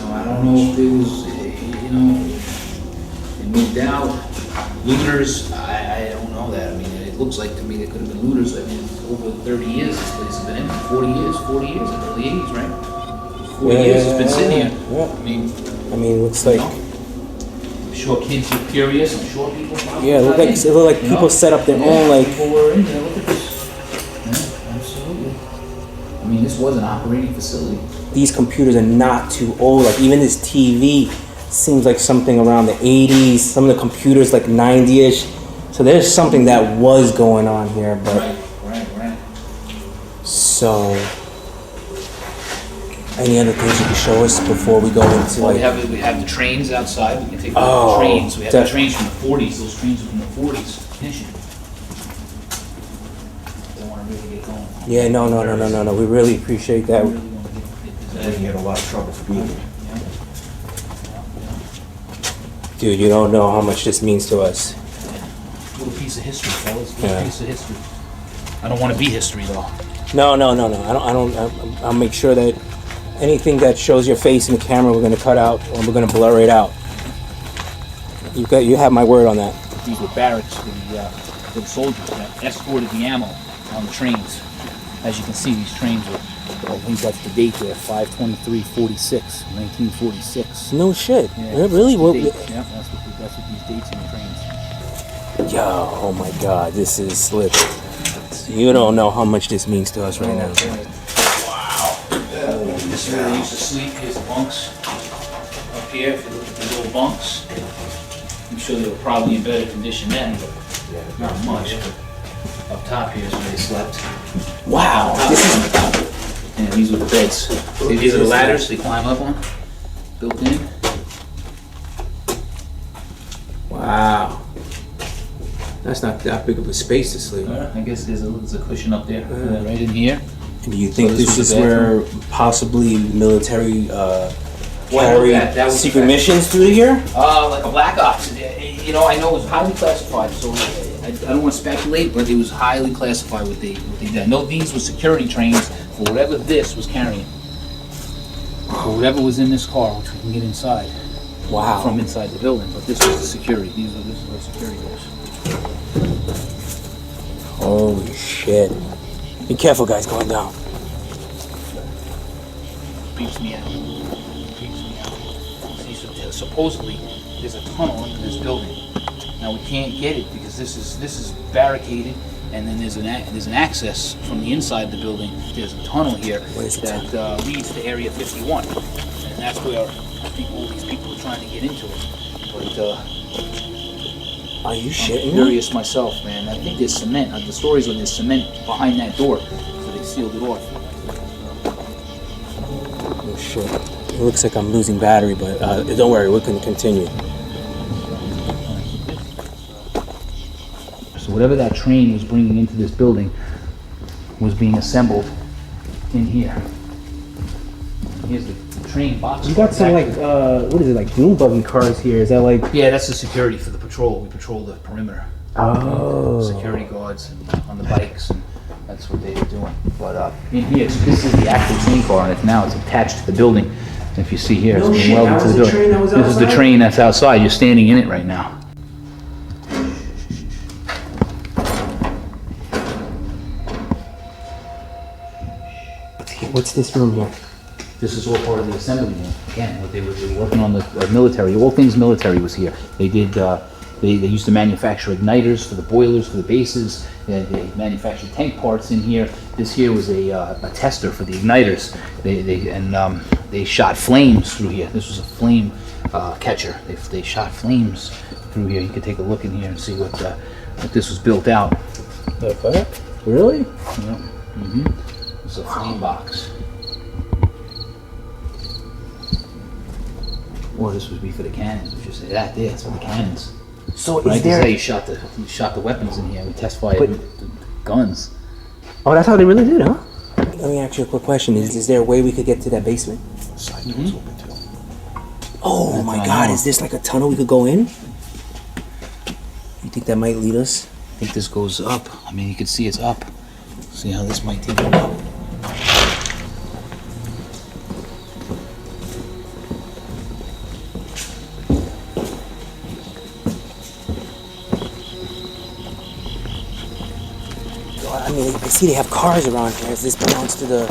I don't know if it was, they moved out, looters. I don't know that. I mean, it looks like to me they could have been looters. I mean, over 30 years this place has been empty. 40 years, in the early 80s, right? 40 years it's been sitting here. Yeah. I mean, looks like. I'm sure kids were curious. I'm sure people. Probably Yeah, it looked like people set up their own, like. People were in there. Look at this. Yeah, absolutely. I mean, this was an operating facility. These computers are not too old. Like, even this TV seems like something around the 80s. Some of the computers like 90-ish. So there's something that was going on here, but. Right. So. Any other things you can show us before we go into, Well, like? we have the trains outside. We can take a look at Oh, the trains. We have the def- trains from the 40s. Those trains are from the 40s. Condition. Don't want to really get going. Yeah, no. We really appreciate that. We had a lot of trouble for being here. Dude, you don't know how much this means to us. Little piece of history, fellas. Little Yeah. piece of history. I don't want to be history though. No. I'll make sure that anything that shows your face in the camera, we're gonna cut out or we're gonna blur it out. You have my word on that. These were barracks for the soldiers that escorted the ammo on the trains. As you can see, these trains were, I think that's the date there, 5/23/46, 1946. No shit. Yeah, Really? that's the date. Yeah, that's what these dates in the trains. Yo, oh my God, this is slick. You don't know how much this means to us right now. Wow. This is where they used to sleep. Here's the bunks up here. If you look at the little bunks, I'm sure they were probably in better condition then, but not much. Up top here is where they slept. Wow. And these are the beds. See, these are the ladders they climb up on, built in. Wow. That's not that big of a space to sleep. I guess there's a cushion up there, right in here. And do you think So this was is the where bathroom. possibly military Well, carry that was secret the- missions through here? Like a black ops. You know, I know it was highly classified, so I don't want to speculate, but it was highly classified what they did. I know these were security trains for whatever this was carrying. For whatever was in this car, which we can get inside. Wow. From inside the building, but this was the security. This is where security goes. Holy shit. Be careful, guys, going down. Beeps me out. See, so supposedly there's a tunnel into this building. Now we can't get it because this is barricaded, and then there's an access from the inside of the building. There's a tunnel here that leads to Area 51, and that's where I think all these people are trying to get into it. But are you I'm shitting me? curious myself, man. I think there's cement. The stories on there's cement behind that door, so they sealed it off. Oh shit. It looks like I'm losing battery, but don't worry, we can continue. So whatever that train was bringing into this building was being assembled in here. Here's the train box. You got some like, what is it, like dune buggy cars here? Is that like? Yeah, that's the security for the patrol. We patrol the perimeter. Oh. Security guards on the bikes, and that's what they were doing. But in here, so this is the actual train car, and it's attached to the building. And if you see here, it's been welded to the building. This is the train that's outside. You're standing in it right now. What's this room here? This is all part of the assembly room. Again, what they were working on the military. All things military was here. They did. They used to manufacture igniters for the boilers for the bases. They manufactured tank parts in here. This here was a tester for the igniters. They shot flames through here. This was a flame catcher. They shot flames through here. You can take a look in here and see what this was built out. Okay. Really? Yeah. Mm-hmm. It's a flame box. Or this would be for the cannons. We should say that there. It's for the cannons. So right? is there? You shot the weapons in here. We test fired with the guns. Oh, that's how they really did, huh? Let me ask you a quick question. Is there a way we could get to that basement? Oh my God! Is this like a tunnel we could go in? You think that might lead us? I think this goes up. I mean, you can see it's up. See how this might take it up. I mean, I see they have cars around here. As this belongs to the.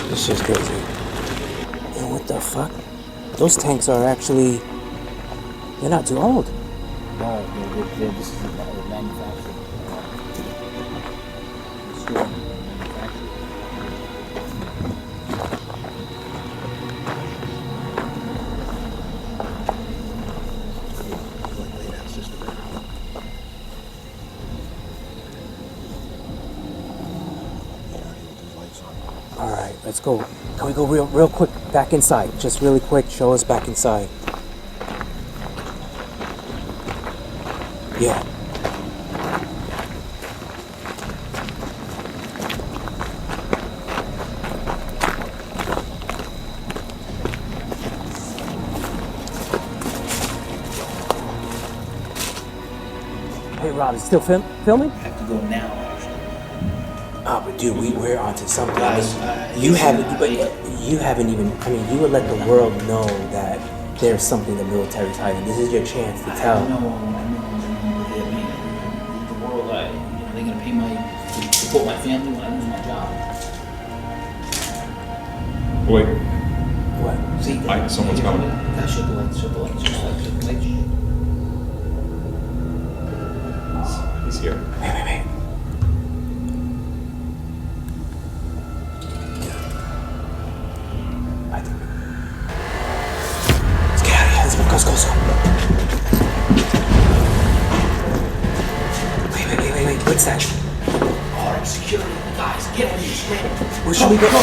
This is crazy. And what the fuck? Those tanks are actually. They're not too old. No, this is manufactured. All right, let's go. Can we go real quick back inside? Just really quick, show us back inside. Yeah. Hey, Rob, is still filming? I have to go now. Oh, but dude, we're onto something. Guys, you haven't even. I mean, you would let the world know that there's something the military's hiding. This is your chance to tell. I know. The world, they're gonna pay support my family when I lose my job. Wait. What? See, someone's coming. Guys, shut the lights. Shut the lights. He's here. Wait. Let's get out of here. Let's go. Wait. What's that? Alright, security. Guys, get out of here, man. Where should we go? Go.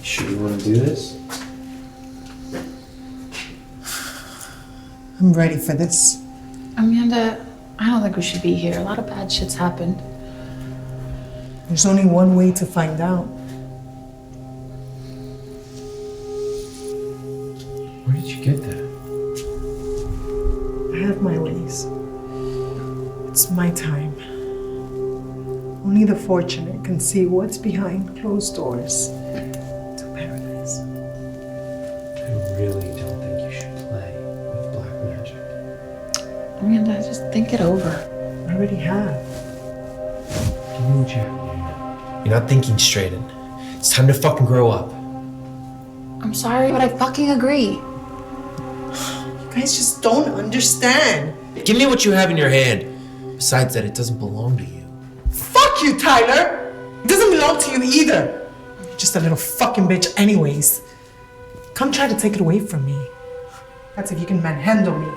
Sure you want to do this? I'm ready for this. Amanda, I don't think we should be here. A lot of bad shit's happened. There's only one way to find out. Where did you get that? I have my ways. It's my time. Only the fortunate can see what's behind closed doors to paradise. I really don't think you should play with black magic. Amanda, just think it over. I already have. Give me what you have in your hand. You're not thinking straight, and it's time to fucking grow up. I'm sorry, but I fucking agree. You guys just don't understand. Give me what you have in your hand. Besides that, it doesn't belong to you. Fuck you, Tyler! It doesn't belong to you either. You're just a little fucking bitch anyways. Come try to take it away from me. That's if you can manhandle me.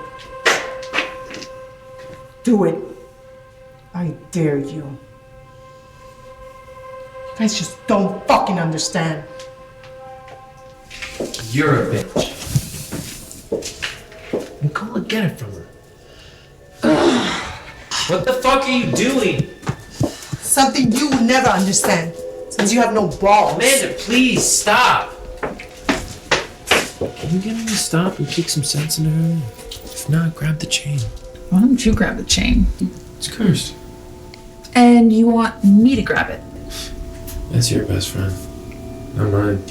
Do it. I dare you. You guys just don't fucking understand. You're a bitch. And go and get it from her. What the fuck are you doing? Something you will never understand, since you have no balls. Amanda, please stop. Can you get him to stop and kick some sense into her? If not, grab the chain. Why don't you grab the chain? It's cursed. And you want me to grab it? That's your best friend, not mine.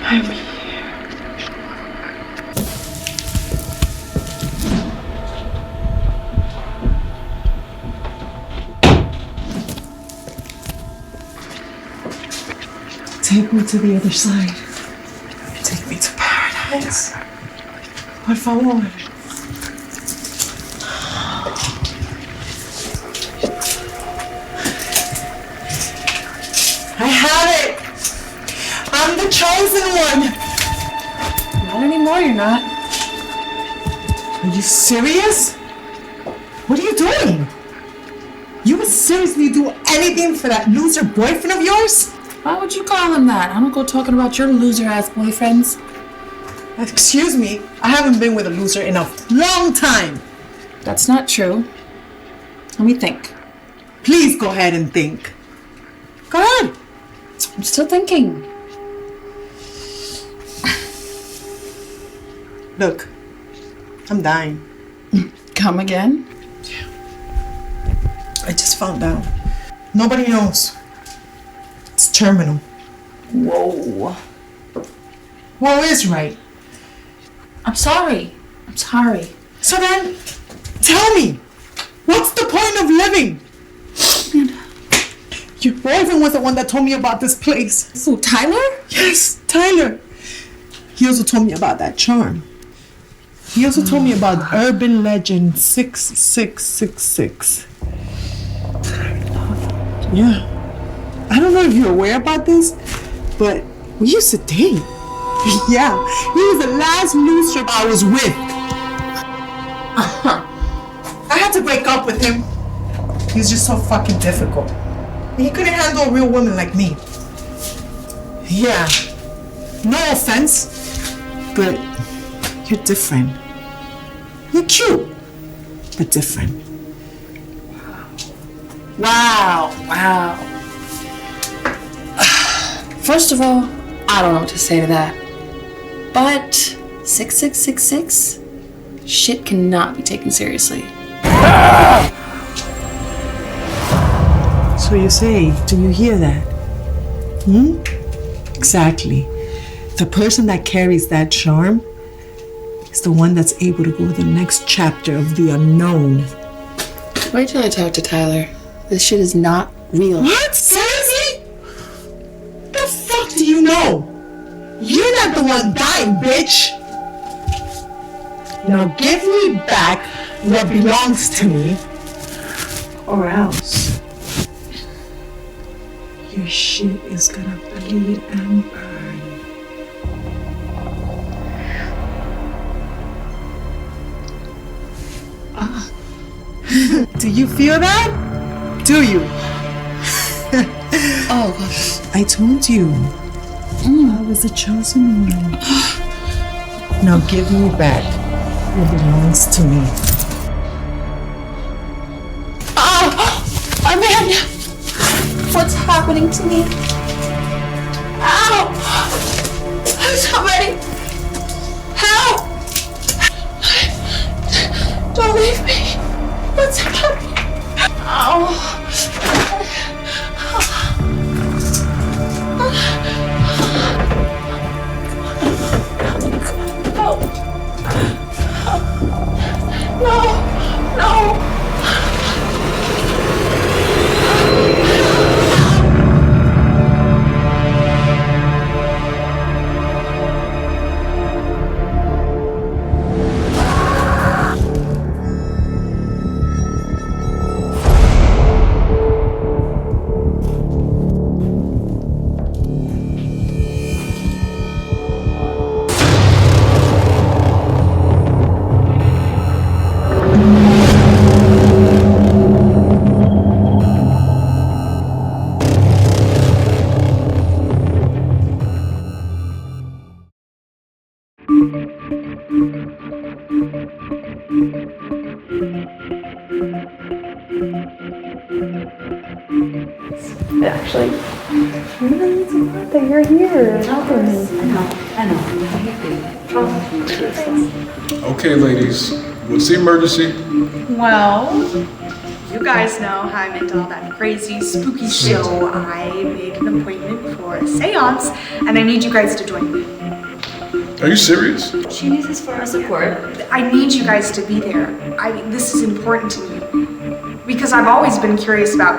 I'm here. Take me to the other side. Take me to paradise. Por favor. I have it! I'm the chosen one! Not anymore, you're not. Are you serious? What are you doing? You would seriously do anything for that loser boyfriend of yours? Why would you call him that? I don't go talking about your loser-ass boyfriends. Excuse me, I haven't been with a loser in a long time. That's not true. Let me think. Please go ahead and think. Go ahead. I'm still thinking. Look, I'm dying. Come again? I just found out. Nobody knows. It's terminal. Whoa. Whoa is right. I'm sorry. So then, tell me, what's the point of living? Your boyfriend was the one that told me about this place. Who, Tyler? Yes, Tyler. He also told me about that charm. He also told me about urban legend 6666. Yeah. I don't know if you're aware about this, but we used to date. Yeah, he was the last news strip I was with. I had to break up with him. He was just so fucking difficult. He couldn't handle a real woman like me. Yeah, no offense, but you're different. You're cute, but different. Wow. First of all, I don't know what to say to that. But 6666? Shit cannot be taken seriously. So you say, do you hear that? Exactly. The person that carries that charm is the one that's able to go to the next chapter of the unknown. Wait till I talk to Tyler. This shit is not real. What? Seriously? The fuck do you know? You're not the one dying, bitch! Now give me back what belongs to me, or else your shit is gonna bleed and burn. Do you feel that? Do you? Oh, gosh. I told you. I was the chosen one. Now give me back what belongs to me. Oh, Amanda! What's happening to me? Ow! Somebody! Help! Don't leave me! What's happening? Ow! No! Actually, really glad that you're here helping me. I know. Okay, ladies, what's the emergency? Well, you guys know how I'm into all that crazy, spooky shit. So I made an appointment for a seance, and I need you guys to join me. Are you serious? She needs us for our support. I need you guys to be there. This is important to me. Because I've always been curious about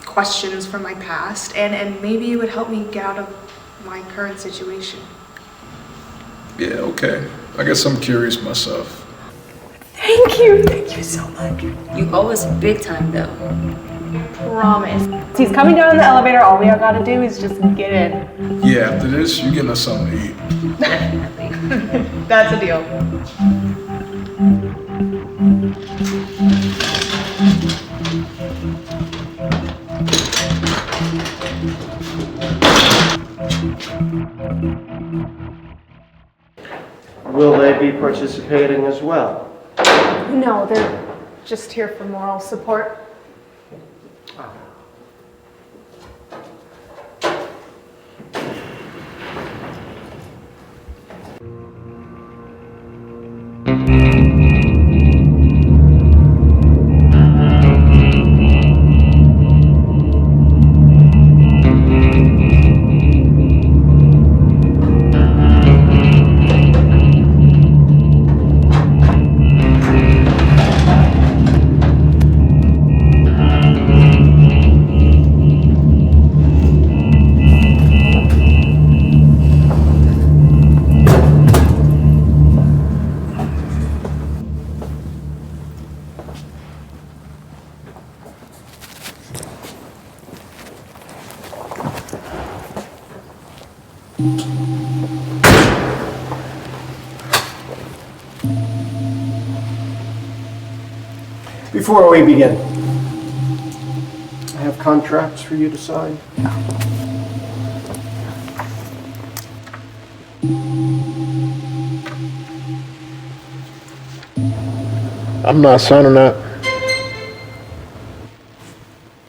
questions from my past, and maybe it would help me get out of my current situation. Yeah, okay. I guess I'm curious myself. Thank you so much. You owe us big time, though. Promise. He's coming down in the elevator. All we all gotta do is just get in. Yeah, after this, you getting us something to eat. That's a deal. Will they be participating as well? No, they're just here for moral support. Before we begin, I have contracts for you to sign. I'm not signing that.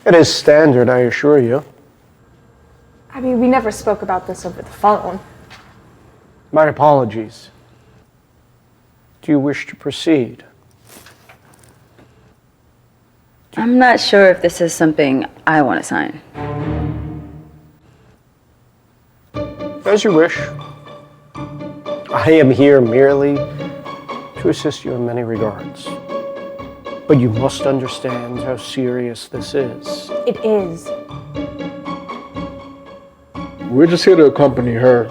It is standard, I assure you. I mean, we never spoke about this over the phone. My apologies. Do you wish to proceed? I'm not sure if this is something I want to sign. As you wish. I am here merely to assist you in many regards. But you must understand how serious this is. It is. We're just here to accompany her.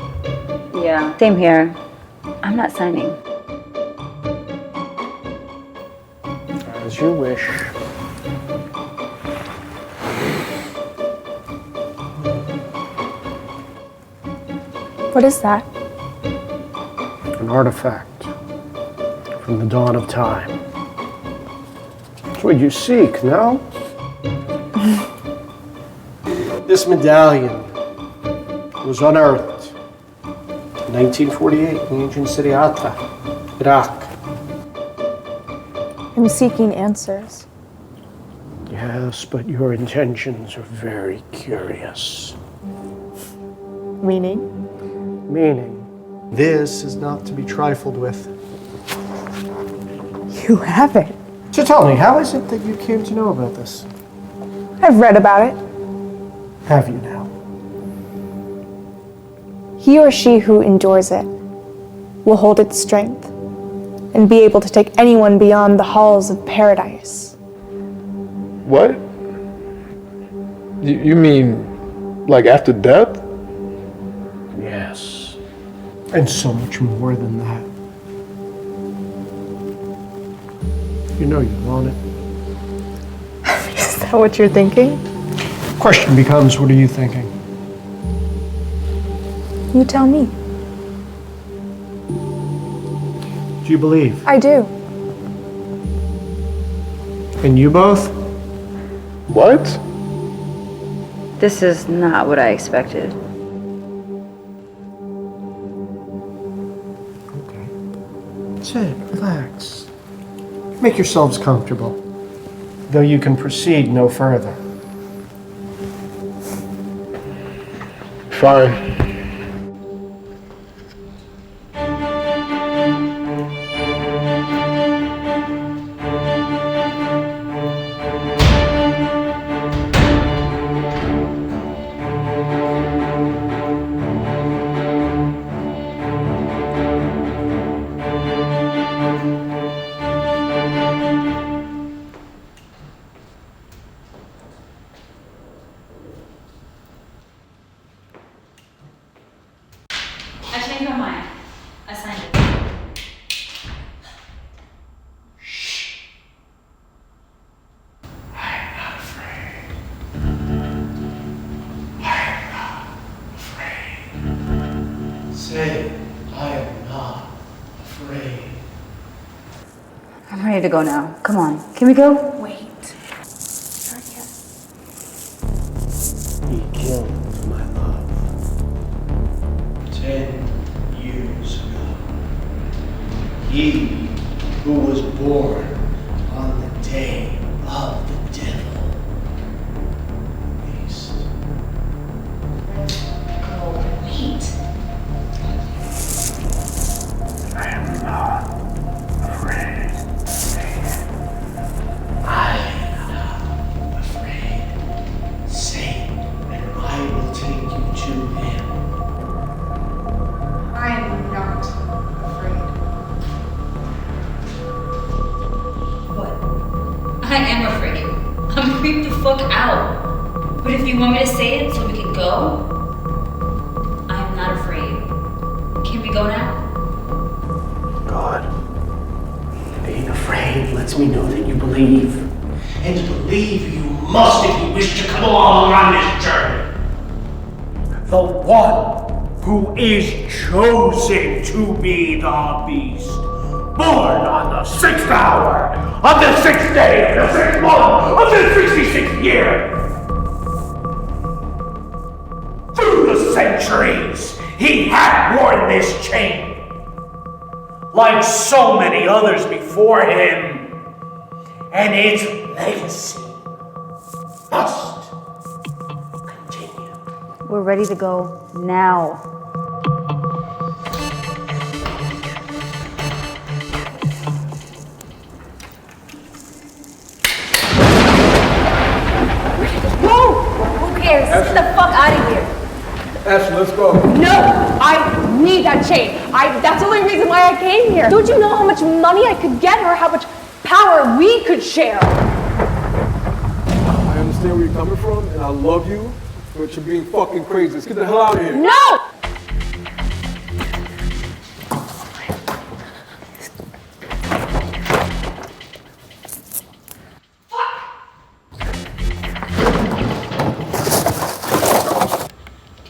Yeah, same here. I'm not signing. As you wish. What is that? An artifact from the dawn of time. It's what you seek, no? This medallion was unearthed in 1948 in the ancient city Ata, Iraq. I'm seeking answers. Yes, but your intentions are very curious. Meaning? Meaning, this is not to be trifled with. You have it. So tell me, how is it that you came to know about this? I've read about it. Have you now? He or she who endures it will hold its strength and be able to take anyone beyond the halls of paradise. What? You mean like after death? Yes. And so much more than that. You know you want it. Is that what you're thinking? Question becomes, what are you thinking? You tell me. Do you believe? I do. And you both? What? This is not what I expected. Sit, relax. Make yourselves comfortable, though you can proceed no further. Fine. I changed my mind. I signed it. Say, I am not afraid. I'm ready to go now. Come on. Can we go? Wait. He killed my love 10 years ago. He who was born on the day of the devil. Beast. Oh, wait. I am not afraid. I am not afraid. Say, and I will take you to him. I am not afraid. What? I am afraid. I'm creeped the fuck out. But if you want me to say it so we can go, I'm not afraid. Can we go now? God, being afraid lets me know that you believe. And to believe you must if you wish to come along on this journey. The one who is chosen to be the beast Born on the 6th hour, on the 6th day of the 6th month of the 66th year. Through the centuries, he had worn this chain. Like so many others before him. And its legacy must continue. We're ready to go now. Whoa! Who cares? Get the fuck out of here. Ashley, let's go. No! I need that chain. That's the only reason why I came here. Don't you know how much money I could get or how much power we could share? I understand where you're coming from, and I love you, but you're being fucking crazy. Let's get the hell out of here. No!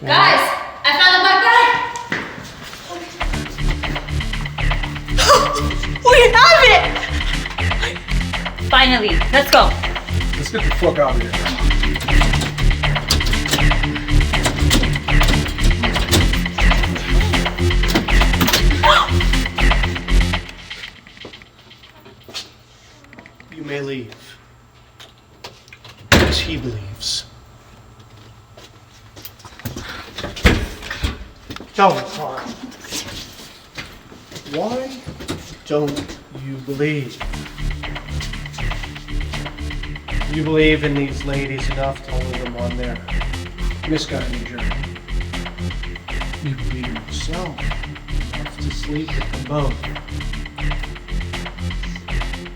Guys, I found the backpack! We have it! Finally, let's go. Let's get the fuck out of here. You may leave. As he believes. Don't, Carl. Why don't you believe? You believe in these ladies enough to hold them on their misguided journey. You believe in yourself enough to sleep with them both.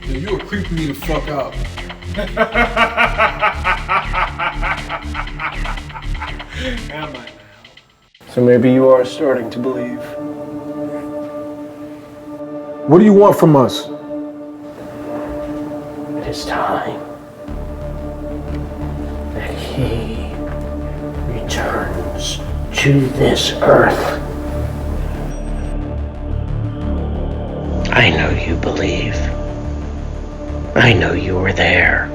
Yeah, you were creeping me the fuck out. Am I? So maybe you are starting to believe. What do you want from us? It is time that he returns to this earth. I know you believe. I know you were there.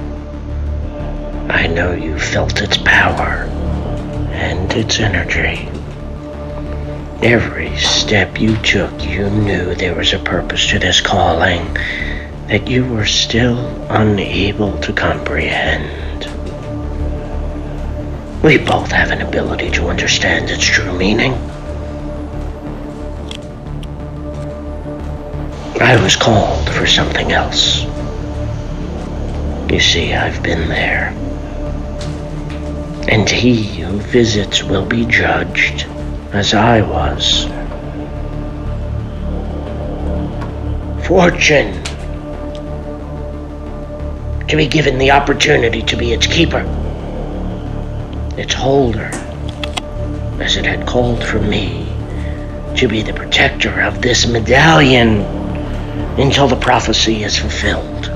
I know you felt its power and its energy. Every step you took, you knew there was a purpose to this calling that you were still unable to comprehend. We both have an ability to understand its true meaning. I was called for something else. You see, I've been there. And he who visits will be judged, as I was. Fortune. To be given the opportunity to be its keeper. Its holder. As it had called for me to be the protector of this medallion until the prophecy is fulfilled.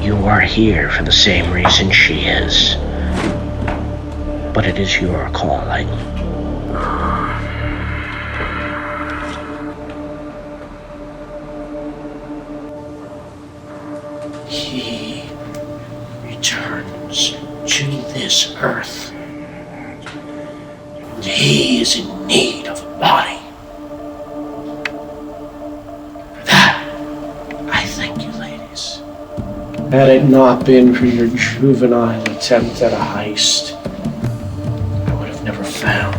You are here for the same reason she is. But it is your calling. He returns to this earth. And he is in need of a body. For that, I thank you, ladies. Had it not been for your juvenile attempt at a heist, I would have never found